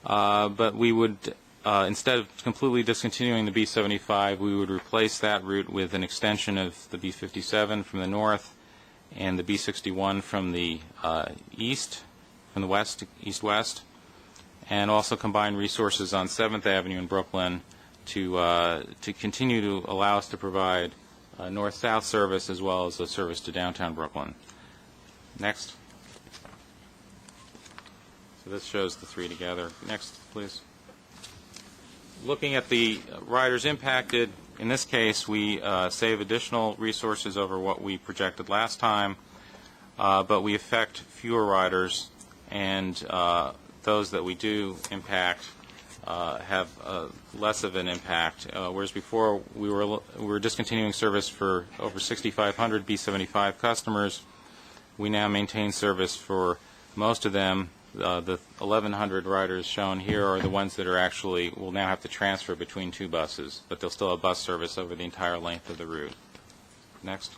But we would, instead of completely discontinuing the B75, we would replace that route with an extension of the B57 from the north and the B61 from the east, from the west, east-west, and also combine resources on 7th Avenue in Brooklyn to continue to allow us to provide north-south service as well as a service to downtown Brooklyn. Next. So this shows the three together. Next, please. Looking at the riders impacted, in this case, we save additional resources over what we projected last time, but we affect fewer riders, and those that we do impact have less of an impact. Whereas before we were discontinuing service for over 6,500 B75 customers, we now maintain service for most of them. The 1,100 riders shown here are the ones that are actually will now have to transfer between two buses, but they'll still have bus service over the entire length of the route. Next.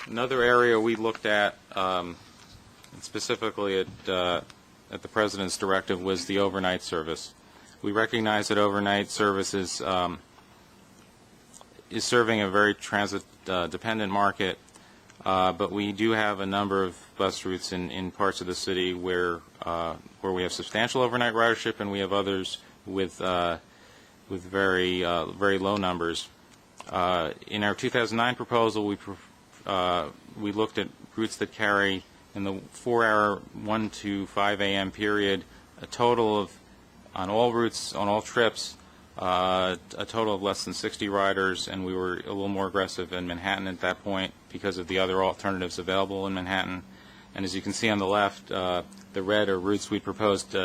Another area we looked at, specifically at the President's directive, was the overnight service. We recognize that overnight service is serving a very transit-dependent market, but we do have a number of bus routes in parts of the city where we have substantial overnight ridership, and we have others with very low numbers. In our 2009 proposal, we looked at routes that carry in the 4-hour 1 to 5 a.m. period a total of, on all routes, on all trips, a total of less than 60 riders, and we were a little more aggressive in Manhattan at that point because of the other alternatives available in Manhattan. And as you can see on the left, the red are routes we proposed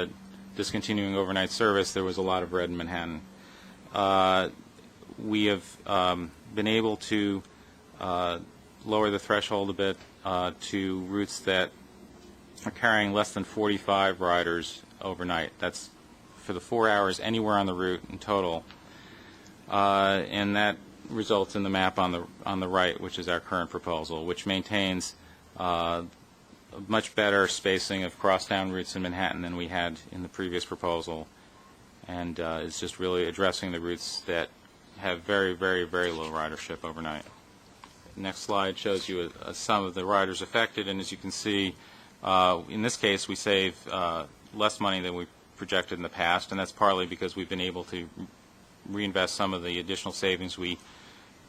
discontinuing overnight service. There was a lot of red in Manhattan. We have been able to lower the threshold a bit to routes that are carrying less than 45 riders overnight. That's for the 4 hours anywhere on the route in total, and that results in the map on the right, which is our current proposal, which maintains a much better spacing of crosstown routes in Manhattan than we had in the previous proposal, and is just really addressing the routes that have very, very, very low ridership overnight. The next slide shows you a sum of the riders affected, and as you can see, in this case we save less money than we projected in the past, and that's partly because we've been able to reinvest some of the additional savings we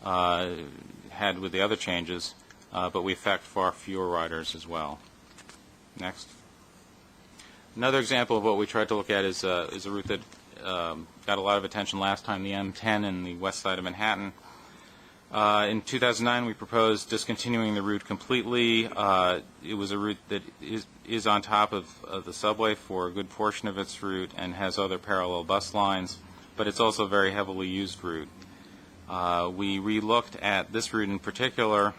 had with the other changes, but we affect far fewer riders as well. Next. Another example of what we tried to look at is a route that got a lot of attention last time, the M10 in the west side of Manhattan. In 2009, we proposed discontinuing the route completely. It was a route that is on top of the subway for a good portion of its route and has other parallel bus lines, but it's also a very heavily used route. We re-looked at this route in particular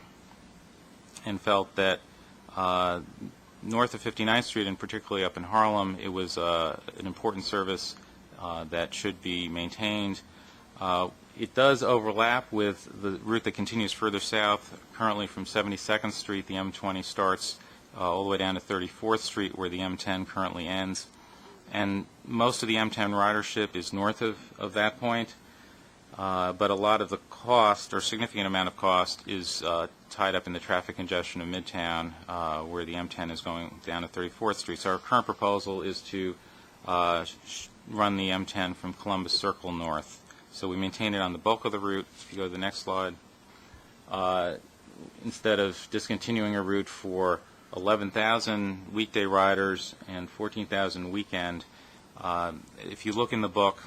and felt that north of 59th Street, and particularly up in Harlem, it was an important service that should be maintained. It does overlap with the route that continues further south. Currently from 72nd Street, the M20 starts all the way down to 34th Street, where the M10 currently ends. And most of the M10 ridership is north of that point, but a lot of the cost, or significant amount of cost, is tied up in the traffic congestion of Midtown, where the M10 is going down to 34th Street. So our current proposal is to run the M10 from Columbus Circle north. So we maintain it on the bulk of the route. If you go to the next slide, instead of discontinuing a route for 11,000 weekday riders and 14,000 weekend, if you look in the book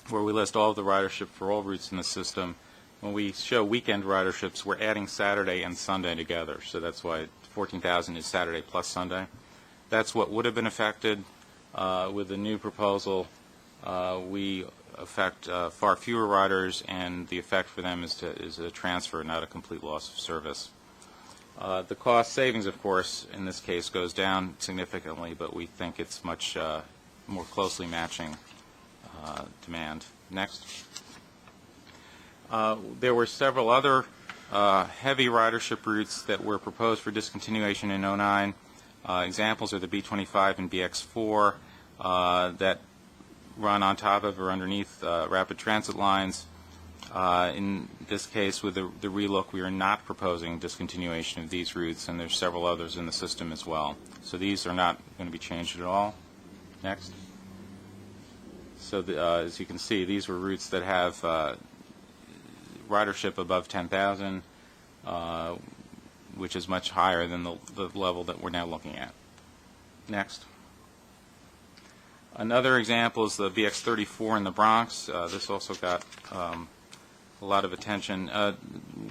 where we list all of the ridership for all routes in the system, when we show weekend riderships, we're adding Saturday and Sunday together. So that's why 14,000 is Saturday plus Sunday. That's what would have been affected with the new proposal. We affect far fewer riders, and the effect for them is a transfer, not a complete loss of service. The cost savings, of course, in this case goes down significantly, but we think it's much more closely matching demand. Next. There were several other heavy ridership routes that were proposed for discontinuation in 2009. Examples are the B25 and BX4 that run on top of or underneath rapid transit lines. In this case, with the relook, we are not proposing discontinuation of these routes, and there's several others in the system as well. So these are not going to be changed at all. Next. So as you can see, these were routes that have ridership above 10,000, which is much higher than the level that we're now looking at. Next. Another example is the BX34 in the Bronx. This also got a lot of attention.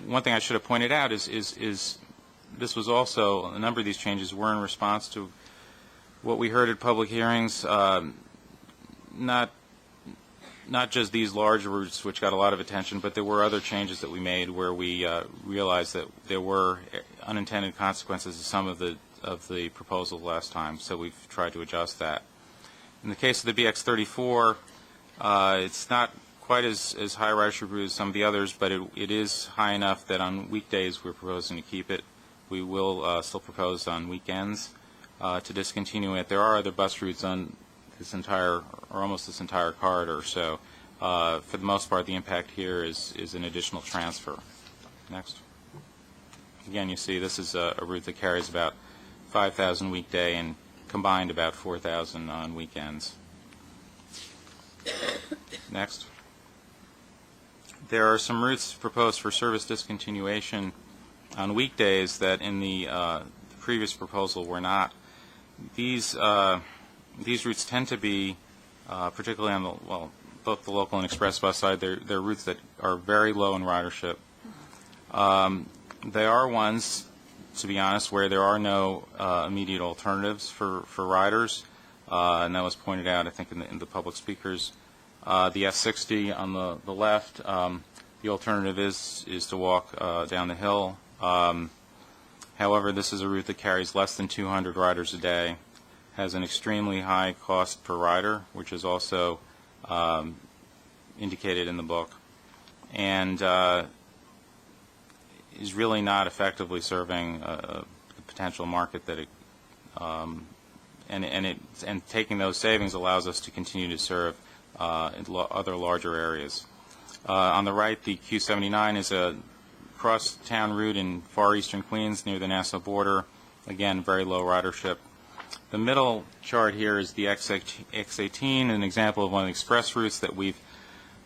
One thing I should have pointed out is this was also, a number of these changes were in response to what we heard at public hearings, not just these large routes which got a lot of attention, but there were other changes that we made where we realized that there were unintended consequences to some of the proposals last time, so we've tried to adjust that. In the case of the BX34, it's not quite as high ridership route as some of the others, but it is high enough that on weekdays we're proposing to keep it. We will still propose on weekends to discontinue it. There are other bus routes on this entire, or almost this entire corridor, so for the most part the impact here is an additional transfer. Next. Again, you see this is a route that carries about 5,000 weekday and combined about 4,000 on weekends. Next. There are some routes proposed for service discontinuation on weekdays that in the previous proposal were not. These routes tend to be, particularly on both the local and express bus side, they're routes that are very low in ridership. They are ones, to be honest, where there are no immediate alternatives for riders, and that was pointed out, I think, in the public speakers. The F60 on the left, the alternative is to walk down the hill. However, this is a route that carries less than 200 riders a day, has an extremely high cost per rider, which is also indicated in the book, and is really not effectively serving the potential market that it, and taking those savings allows us to continue to serve other larger areas. On the right, the Q79 is a cross-town route in far eastern Queens near the Nassau border. Again, very low ridership. The middle chart here is the X18, an example of one of the express routes that we've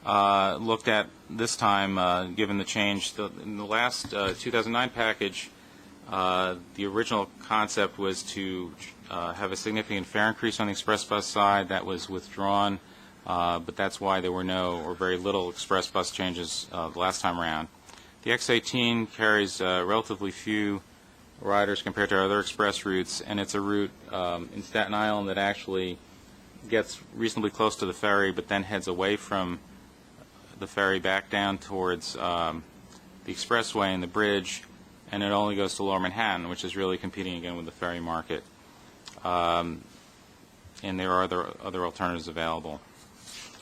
looked at this time, given the change. In the last 2009 package, the original concept was to have a significant fare increase on the express bus side. That was withdrawn, but that's why there were no or very little express bus changes the last time around. The X18 carries relatively few riders compared to other express routes, and it's a route in Staten Island that actually gets reasonably close to the ferry, but then heads away from the ferry back down towards the expressway and the bridge, and it only goes to Lower Manhattan, which is really competing again with the ferry market. And there are other alternatives available.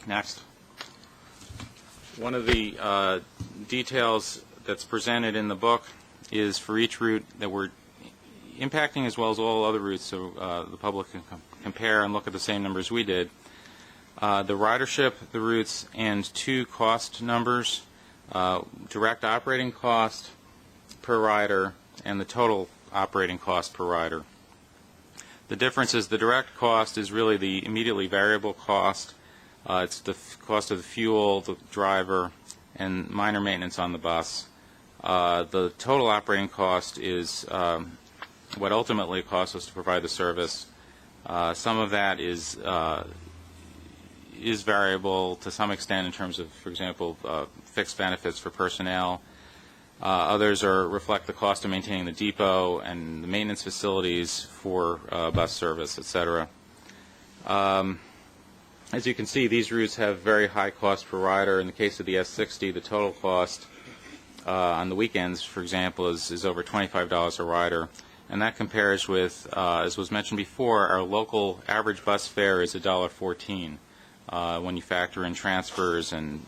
Next. One of the details that's presented in the book is for each route that we're impacting, as well as all other routes, so the public can compare and look at the same numbers we did. The ridership, the routes, and two cost numbers, direct operating cost per rider and the total operating cost per rider. The difference is the direct cost is really the immediately variable cost. It's the cost of the fuel, the driver, and minor maintenance on the bus. The total operating cost is what ultimately costs us to provide the service. Some of that is variable to some extent in terms of, for example, fixed benefits for personnel. Others reflect the cost of maintaining the depot and the maintenance facilities for bus service, etc. As you can see, these routes have very high cost per rider. In the case of the S60, the total cost on the weekends, for example, is over $25 a rider. And that compares with, as was mentioned before, our local average bus fare is $1.14 when you factor in transfers and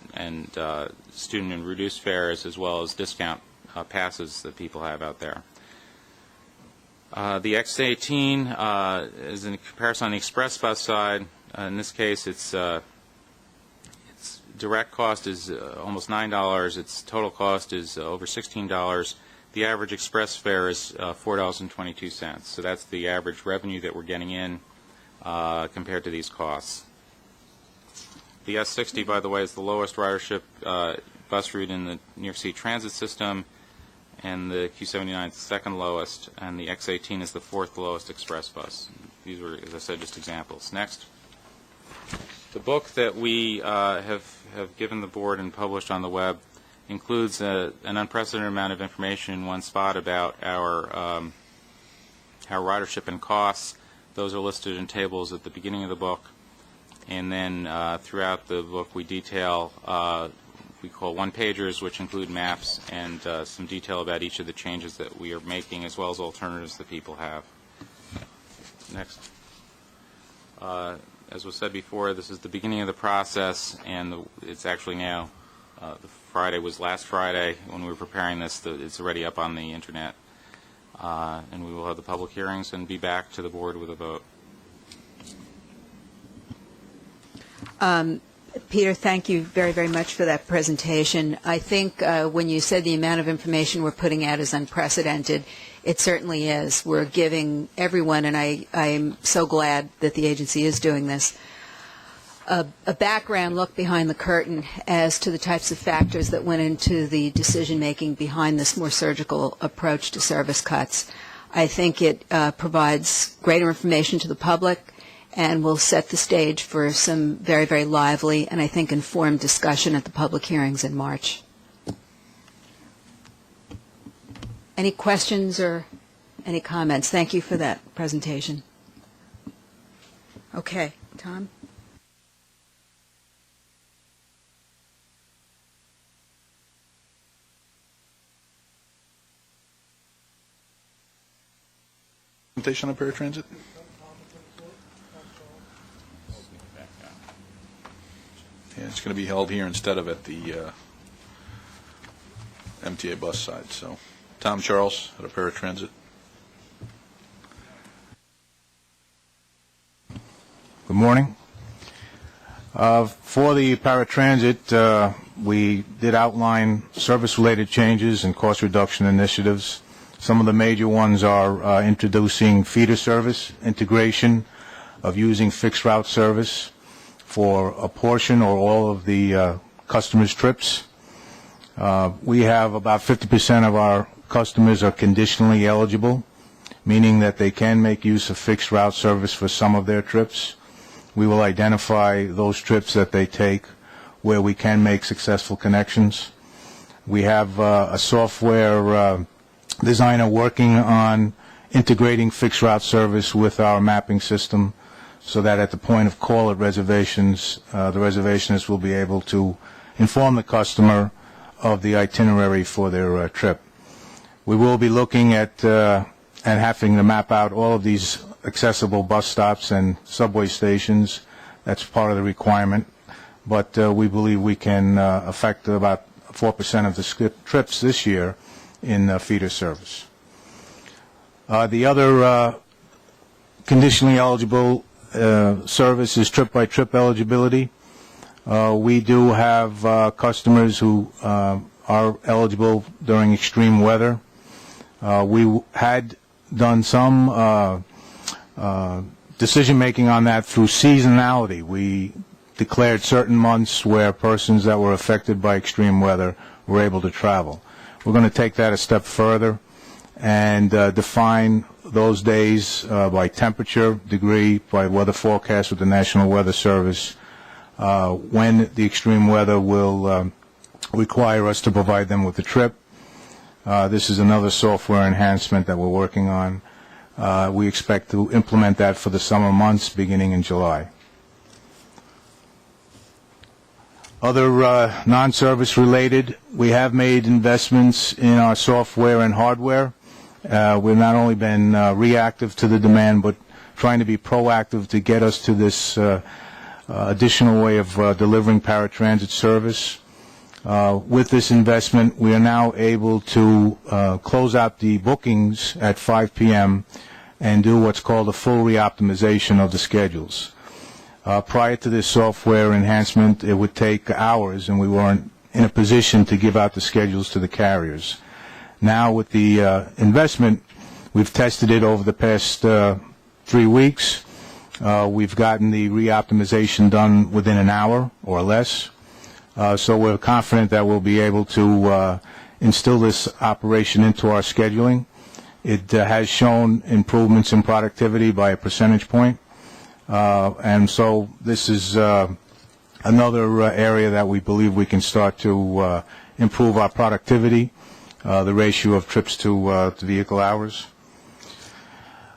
student and reduced fares, as well as discount passes that people have out there. The X18 is in comparison on the express bus side. In this case, its direct cost is almost $9. Its total cost is over $16. The average express fare is $4.22. So that's the average revenue that we're getting in compared to these costs. The S60, by the way, is the lowest ridership bus route in the New York City transit system, and the Q79 is the second lowest, and the X18 is the fourth lowest express bus. These were, as I said, just examples. Next. The book that we have given the board and published on the web includes an unprecedented amount of information in one spot about our ridership and costs. Those are listed in tables at the beginning of the book. And then throughout the book we detail we call one-pagers, which include maps and some detail about each of the changes that we are making, as well as alternatives that people have. Next. As was said before, this is the beginning of the process, and it's actually now, the Friday was last Friday when we were preparing this. It's already up on the internet. And we will have the public hearings and be back to the board with a vote. Peter, thank you very, very much for that presentation. I think when you said the amount of information we're putting out is unprecedented, it certainly is. We're giving everyone, and I'm so glad that the agency is doing this, a background look behind the curtain as to the types of factors that went into the decision-making behind this more surgical approach to service cuts. I think it provides greater information to the public and will set the stage for some very, very lively and I think informed discussion at the public hearings in March. Any questions or any comments? Thank you for that presentation. Okay, Tom? Presentation on paratransit? Yeah, it's going to be held here instead of at the MTA bus side. So, Tom Charles at a paratransit. Good morning. For the paratransit, we did outline service-related changes and cost reduction initiatives. Some of the major ones are introducing feeder service, integration of using fixed route service for a portion or all of the customers' trips. We have about 50% of our customers are conditionally eligible, meaning that they can make use of fixed route service for some of their trips. We will identify those trips that they take where we can make successful connections. We have a software designer working on integrating fixed route service with our mapping system so that at the point of call at reservations, the reservationist will be able to inform the customer of the itinerary for their trip. We will be looking at and having to map out all of these accessible bus stops and subway stations. That's part of the requirement. But we believe we can affect about 4% of the trips this year in feeder service. The other conditionally eligible service is trip-by-trip eligibility. We do have customers who are eligible during extreme weather. We had done some decision-making on that through seasonality. We declared certain months where persons that were affected by extreme weather were able to travel. We're going to take that a step further and define those days by temperature, degree, by weather forecast with the National Weather Service, when the extreme weather will require us to provide them with the trip. This is another software enhancement that we're working on. We expect to implement that for the summer months beginning in July. Other non-service related, we have made investments in our software and hardware. We've not only been reactive to the demand, but trying to be proactive to get us to this additional way of delivering paratransit service. With this investment, we are now able to close out the bookings at 5 p.m. and do what's called a full reoptimization of the schedules. Prior to this software enhancement, it would take hours, and we weren't in a position to give out the schedules to the carriers. Now, with the investment, we've tested it over the past 3 weeks. We've gotten the reoptimization done within an hour or less. So we're confident that we'll be able to instill this operation into our scheduling. It has shown improvements in productivity by a percentage point. And so this is another area that we believe we can start to improve our productivity, the ratio of trips to vehicle hours.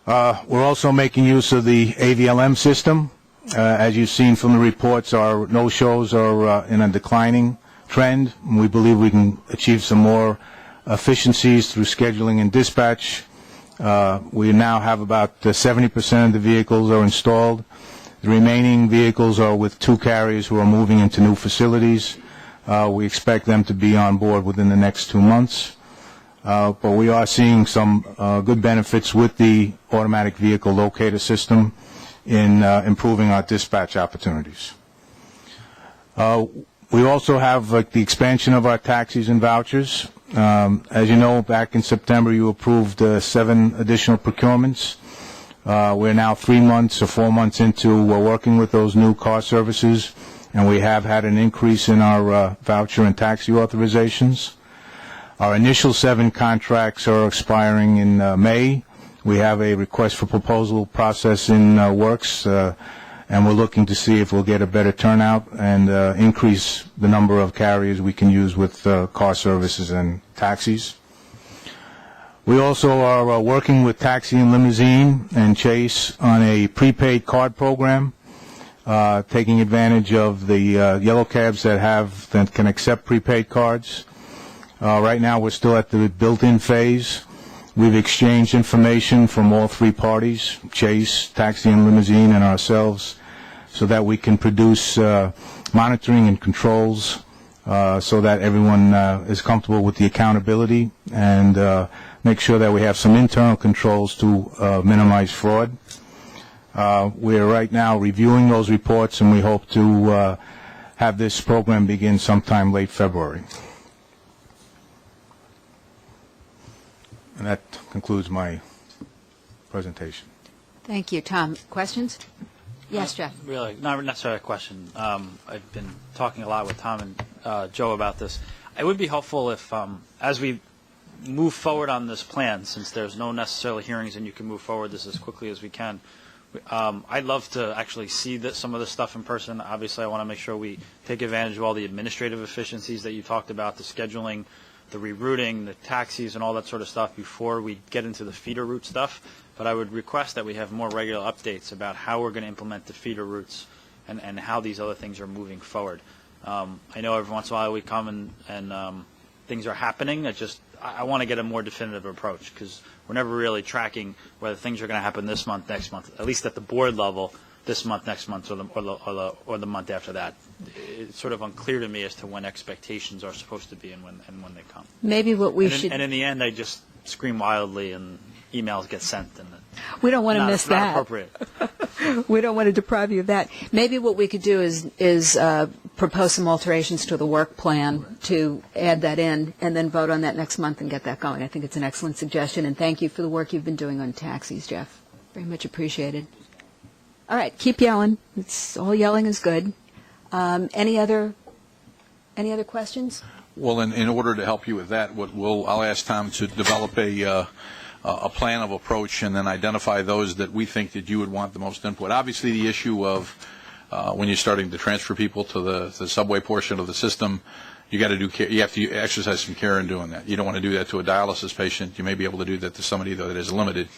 We're also making use of the AVLM system. As you've seen from the reports, our no-shows are in a declining trend. We believe we can achieve some more efficiencies through scheduling and dispatch. We now have about 70% of the vehicles are installed. The remaining vehicles are with 2 carriers who are moving into new facilities. We expect them to be on board within the next 2 months. But we are seeing some good benefits with the automatic vehicle locator system in improving our dispatch opportunities. We also have the expansion of our taxis and vouchers. As you know, back in September, you approved 7 additional procurements. We're now 3 months or 4 months into working with those new car services, and we have had an increase in our voucher and taxi authorizations. Our initial 7 contracts are expiring in May. We have a request for proposal process in works, and we're looking to see if we'll get a better turnout and increase the number of carriers we can use with car services and taxis. We also are working with Taxi and Limousine and Chase on a prepaid card program, taking advantage of the yellow cabs that can accept prepaid cards. Right now we're still at the built-in phase. We've exchanged information from all 3 parties, Chase, Taxi and Limousine, and ourselves, so that we can produce monitoring and controls so that everyone is comfortable with the accountability and make sure that we have some internal controls to minimize fraud. We're right now reviewing those reports, and we hope to have this program begin sometime late February. And that concludes my presentation. Thank you. Tom, questions? Yes, Jeff. Really, not necessarily a question. I've been talking a lot with Tom and Joe about this. It would be helpful if, as we move forward on this plan, since there's no necessarily hearings and you can move forward this as quickly as we can, I'd love to actually see some of this stuff in person. Obviously, I want to make sure we take advantage of all the administrative efficiencies that you talked about, the scheduling, the rerouting, the taxis, and all that sort of stuff before we get into the feeder route stuff. But I would request that we have more regular updates about how we're going to implement the feeder routes and how these other things are moving forward. I know every once in a while we come and things are happening. I want to get a more definitive approach because we're never really tracking whether things are going to happen this month, next month, at least at the board level, this month, next month, or the month after that. It's sort of unclear to me as to when expectations are supposed to be and when they come. Maybe what we should... And in the end, I just scream wildly and emails get sent. And we don't want to miss that. Not appropriate. We don't want to deprive you of that. Maybe what we could do is propose some alterations to the work plan to add that in and then vote on that next month and get that going. I think it's an excellent suggestion, and thank you for the work you've been doing on taxis, Jeff. Very much appreciated. All right, keep yelling. All yelling is good. Any other questions? Well, in order to help you with that, I'll ask Tom to develop a plan of approach and then identify those that we think that you would want the most input. Obviously, the issue of when you're starting to transfer people to the subway portion of the system, you have to exercise some care in doing that. You don't want to do that to a dialysis patient. You may be able to do that to somebody that has a limited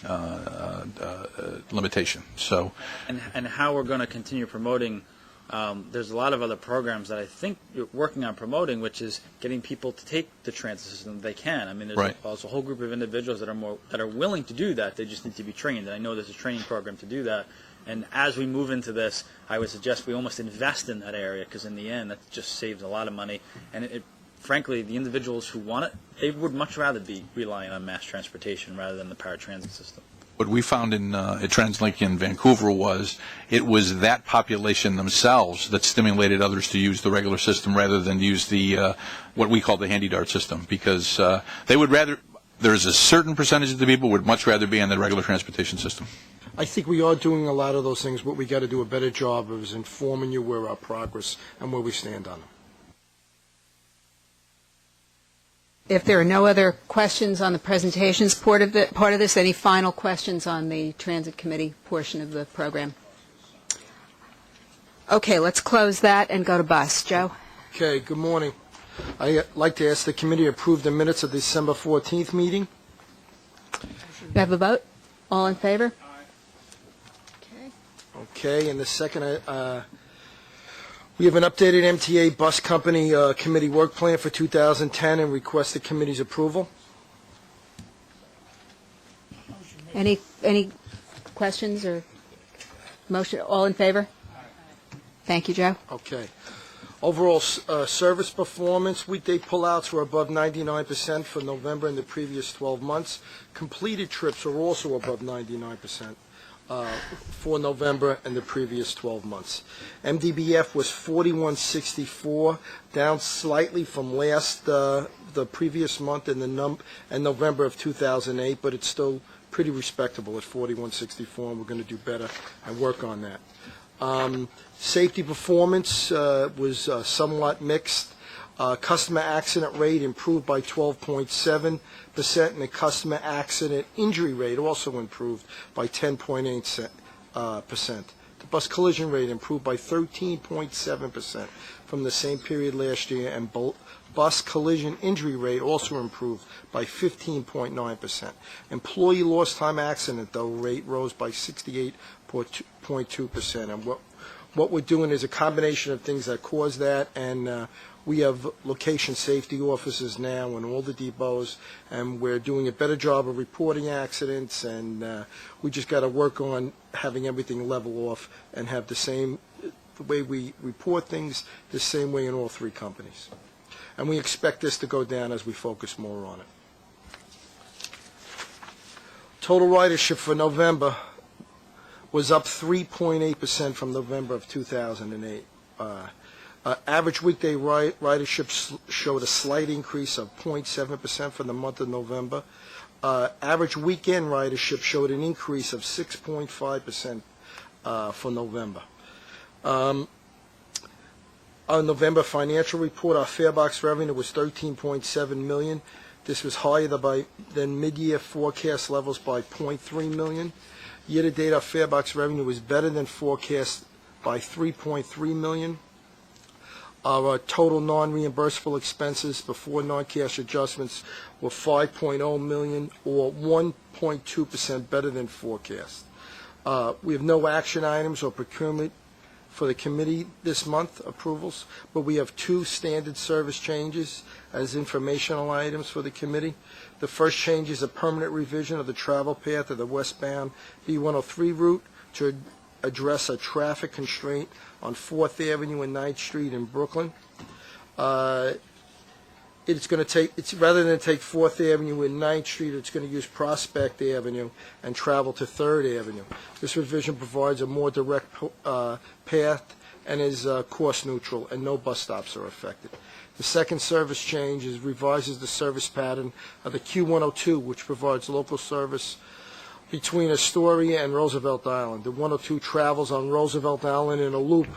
limitation. So, and how we're going to continue promoting There's a lot of other programs that I think you're working on promoting, which is getting people to take the transit system if they can. I mean, there's also a whole group of individuals that are willing to do that. They just need to be trained. And I know there's a training program to do that. And as we move into this, I would suggest we almost invest in that area, because in the end, that just saves a lot of money. And frankly, the individuals who want it, they would much rather be relying on mass transportation rather than the paratransit system. What we found at TransLink in Vancouver was it was that population themselves that stimulated others to use the regular system rather than use the what we call the handy dart system, because they would rather. There's a certain percentage of the people would much rather be on the regular transportation system. I think we are doing a lot of those things, but we got to do a better job of is informing you where our progress and where we stand on them. If there are no other questions on the presentations part of this, any final questions on the Transit Committee portion of the program? Okay, let's close that and go to bus. Joe? Okay, good morning. I'd like to ask the committee to approve the minutes of the December 14th meeting. You have a vote? All in favor? Okay, and the second, we have an updated MTA Bus Company committee work plan for 2010 and request the committee's approval. Any questions or motion? All in favor? Thank you, Joe. Okay. Overall service performance, weekday pullouts were above 99% for November and the previous 12 months. Completed trips were also above 99%. For November and the previous 12 months. MDBF was 4164, down slightly from the previous month in November of 2008, but it's still pretty respectable at 4164, and we're going to do better and work on that. Safety performance was somewhat mixed. Customer accident rate improved by 12.7%, and the customer accident injury rate also improved by 10.8%. The bus collision rate improved by 13.7% from the same period last year, and bus collision injury rate also improved by 15.9%. Employee lost time accident, though, rate rose by 68.2%. And what we're doing is a combination of things that cause that, and we have location safety officers now in all the depots, and we're doing a better job of reporting accidents, and we just got to work on having everything level off and have the way we report things, the same way in all three companies. And we expect this to go down as we focus more on it. Total ridership for November was up 3.8% from November of 2008. Average weekday ridership showed a slight increase of 0.7% for the month of November. Average weekend ridership showed an increase of 6.5% for November. Our November financial report, our farebox revenue was $13.7 million. This was higher than mid-year forecast levels by $0.3 million. Year-to-date, our farebox revenue was better than forecast by $3.3 million. Our total non-reimbursable expenses before non-cash adjustments were $5.0 million, or 1.2% better than forecast. We have no action items or procurement for the committee this month, approvals, but we have 2 standard service changes as informational items for the committee. The first change is a permanent revision of the travel path of the westbound B103 route to address a traffic constraint on 4th Avenue and 9th Street in Brooklyn. It's going to take, rather than take 4th Avenue and 9th Street, it's going to use Prospect Avenue and travel to 3rd Avenue. This revision provides a more direct path and is cost neutral, and no bus stops are affected. The second service change revises the service pattern of the Q102, which provides local service between Astoria and Roosevelt Island. The 102 travels on Roosevelt Island in a loop.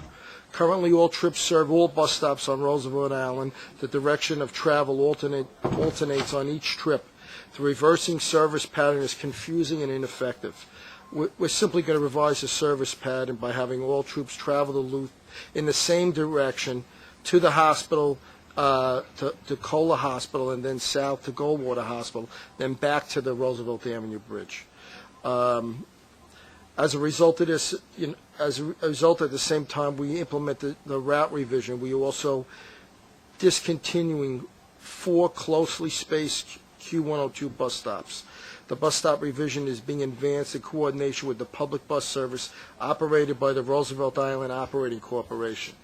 Currently, all trips serve all bus stops on Roosevelt Island. The direction of travel alternates on each trip. The reversing service pattern is confusing and ineffective. We're simply going to revise the service pattern by having all troops travel the loop in the same direction to the hospital, to Kohler Hospital, and then south to Goldwater Hospital, then back to the Roosevelt Avenue Bridge. As a result of this, as a result, at the same time we implement the route revision, we are also discontinuing 4 closely spaced Q102 bus stops. The bus stop revision is being advanced in coordination with the public bus service operated by the Roosevelt Island Operating Corporation.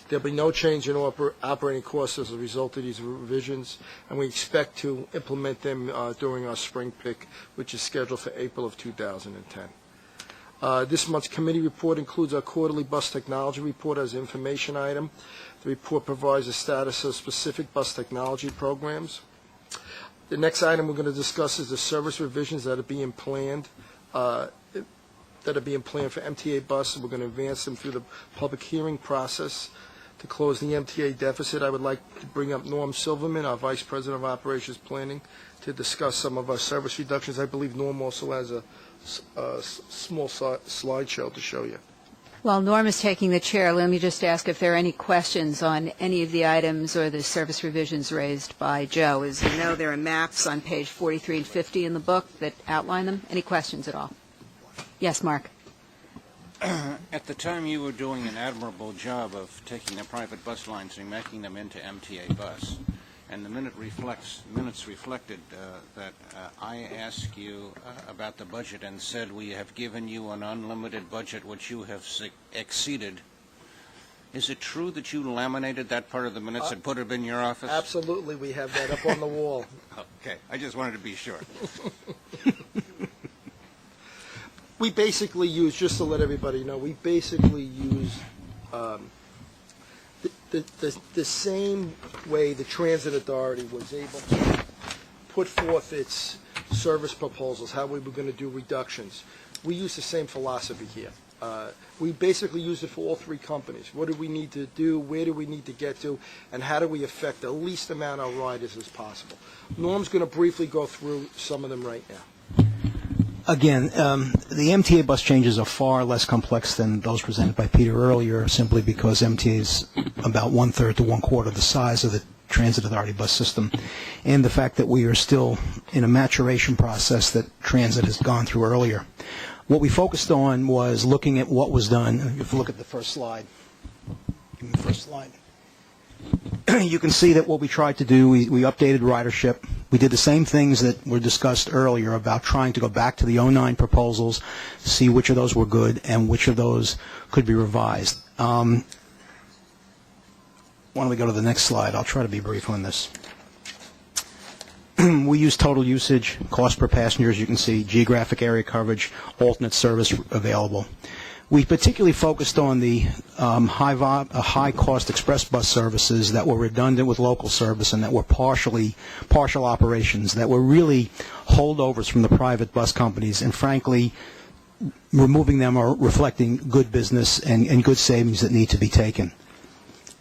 There'll be no change in operating costs as a result of these revisions, and we expect to implement them during our spring pick, which is scheduled for April of 2010. This month's committee report includes our quarterly bus technology report as an information item. The report provides a status of specific bus technology programs. The next item we're going to discuss is the service revisions that are being planned for MTA Bus. We're going to advance them through the public hearing process. To close the MTA deficit, I would like to bring up Norm Silverman, our Vice President of Operations Planning, to discuss some of our service reductions. I believe Norm also has a small slideshow to show you. While Norm is taking the chair, let me just ask if there are any questions on any of the items or the service revisions raised by Joe. As you know, there are maps on page 43 and 50 in the book that outline them. Any questions at all? Yes, Mark. At the time, you were doing an admirable job of taking the private bus lines and making them into MTA Bus. And the minutes reflected that I asked you about the budget and said we have given you an unlimited budget which you have exceeded. Is it true that you laminated that part of the minutes and put it in your office? Absolutely. We have that up on the wall. Okay. I just wanted to be sure. We basically use, just to let everybody know, we basically use the same way the Transit Authority was able to put forth its service proposals, how we were going to do reductions. We use the same philosophy here. We basically use it for all 3 companies. What do we need to do? Where do we need to get to? And how do we affect the least amount of riders as possible? Norm's going to briefly go through some of them right now. Again, the MTA bus changes are far less complex than those presented by Peter earlier, simply because MTA is about 1/3 to 1/4 the size of the Transit Authority bus system, and the fact that we are still in a maturation process that Transit has gone through earlier. What we focused on was looking at what was done. If you look at the first slide, give me the first slide. You can see that what we tried to do, we updated ridership. We did the same things that were discussed earlier about trying to go back to the 09 proposals, see which of those were good and which of those could be revised. Why don't we go to the next slide? I'll try to be brief on this. We use total usage, cost per passenger, as you can see, geographic area coverage, alternate service available. We particularly focused on the high-cost express bus services that were redundant with local service and that were partial operations, that were really holdovers from the private bus companies, and frankly, removing them are reflecting good business and good savings that need to be taken.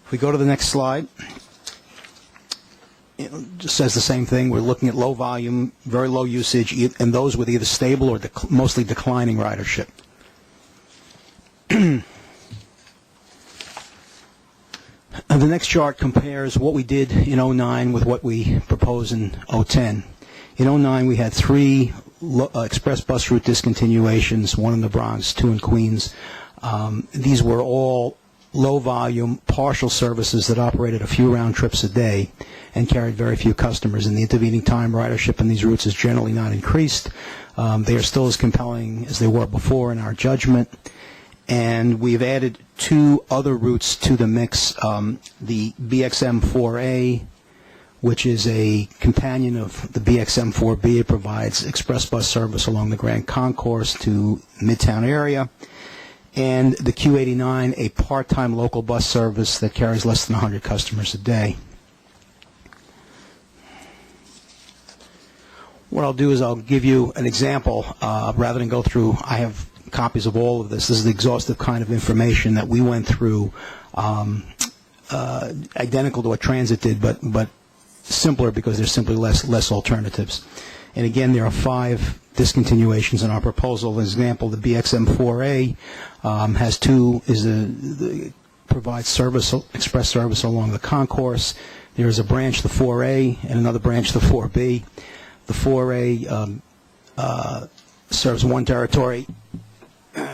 If we go to the next slide, it just says the same thing. We're looking at low volume, very low usage, and those with either stable or mostly declining ridership. The next chart compares what we did in 09 with what we propose in 010. In 09, we had 3 express bus route discontinuations, 1 in the Bronx, 2 in Queens. These were all low-volume, partial services that operated a few round trips a day and carried very few customers. In the intervening time, ridership on these routes is generally not increased. They are still as compelling as they were before in our judgment. And we've added 2 other routes to the mix, the BXM-4A, which is a companion of the BXM-4B. It provides express bus service along the Grand Concourse to Midtown area, and the Q89, a part-time local bus service that carries less than 100 customers a day. What I'll do is I'll give you an example rather than go through. I have copies of all of this. This is the exhaustive kind of information that we went through, identical to what Transit did, but simpler because there's simply less alternatives. And again, there are 5 discontinuations in our proposal. As an example, the BXM-4A has 2, provides service, express service along the concourse. There is a branch, the 4A, and another branch, the 4B. The 4A serves one territory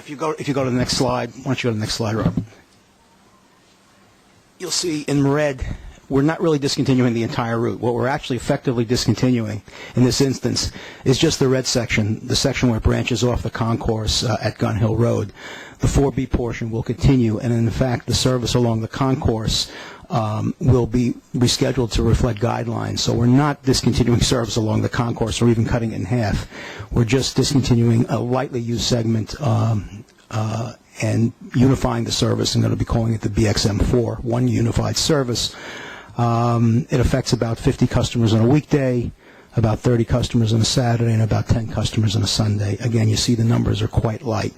If you go to the next slide, why don't you go to the next slide, Robert? You'll see in red, we're not really discontinuing the entire route. What we're actually effectively discontinuing in this instance is just the red section, the section where it branches off the concourse at Gun Hill Road. The 4B portion will continue, and in fact, the service along the concourse will be rescheduled to reflect guidelines. So we're not discontinuing service along the concourse or even cutting it in half. We're just discontinuing a lightly used segment and unifying the service. I'm going to be calling it the BXM4, one unified service. It affects about 50 customers on a weekday, about 30 customers on a Saturday, and about 10 customers on a Sunday. Again, you see the numbers are quite light.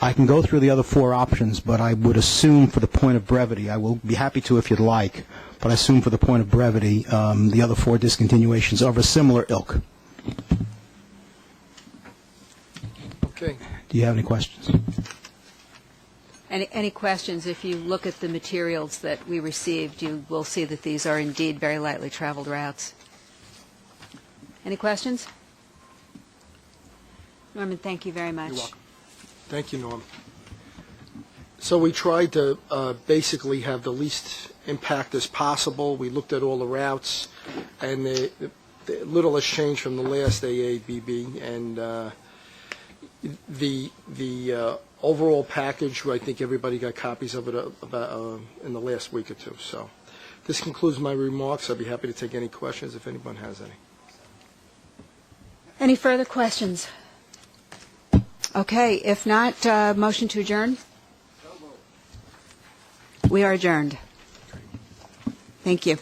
I can go through the other four options, but I would assume for the point of brevity, I will be happy to if you'd like, but I assume for the point of brevity, the other four discontinuations are of a similar ilk. Okay. Do you have any questions? Any questions? If you look at the materials that we received, you will see that these are indeed very lightly traveled routes. Any questions? Norman, thank you very much. You're welcome. Thank you, Norm. So we tried to basically have the least impact as possible. We looked at all the routes, and the little has changed from the last AABB, and the overall package, I think everybody got copies of it about in the last week or two. So this concludes my remarks. I'd be happy to take any questions if anyone has any. Any further questions? Okay, if not, motion to adjourn? We are adjourned. Thank you.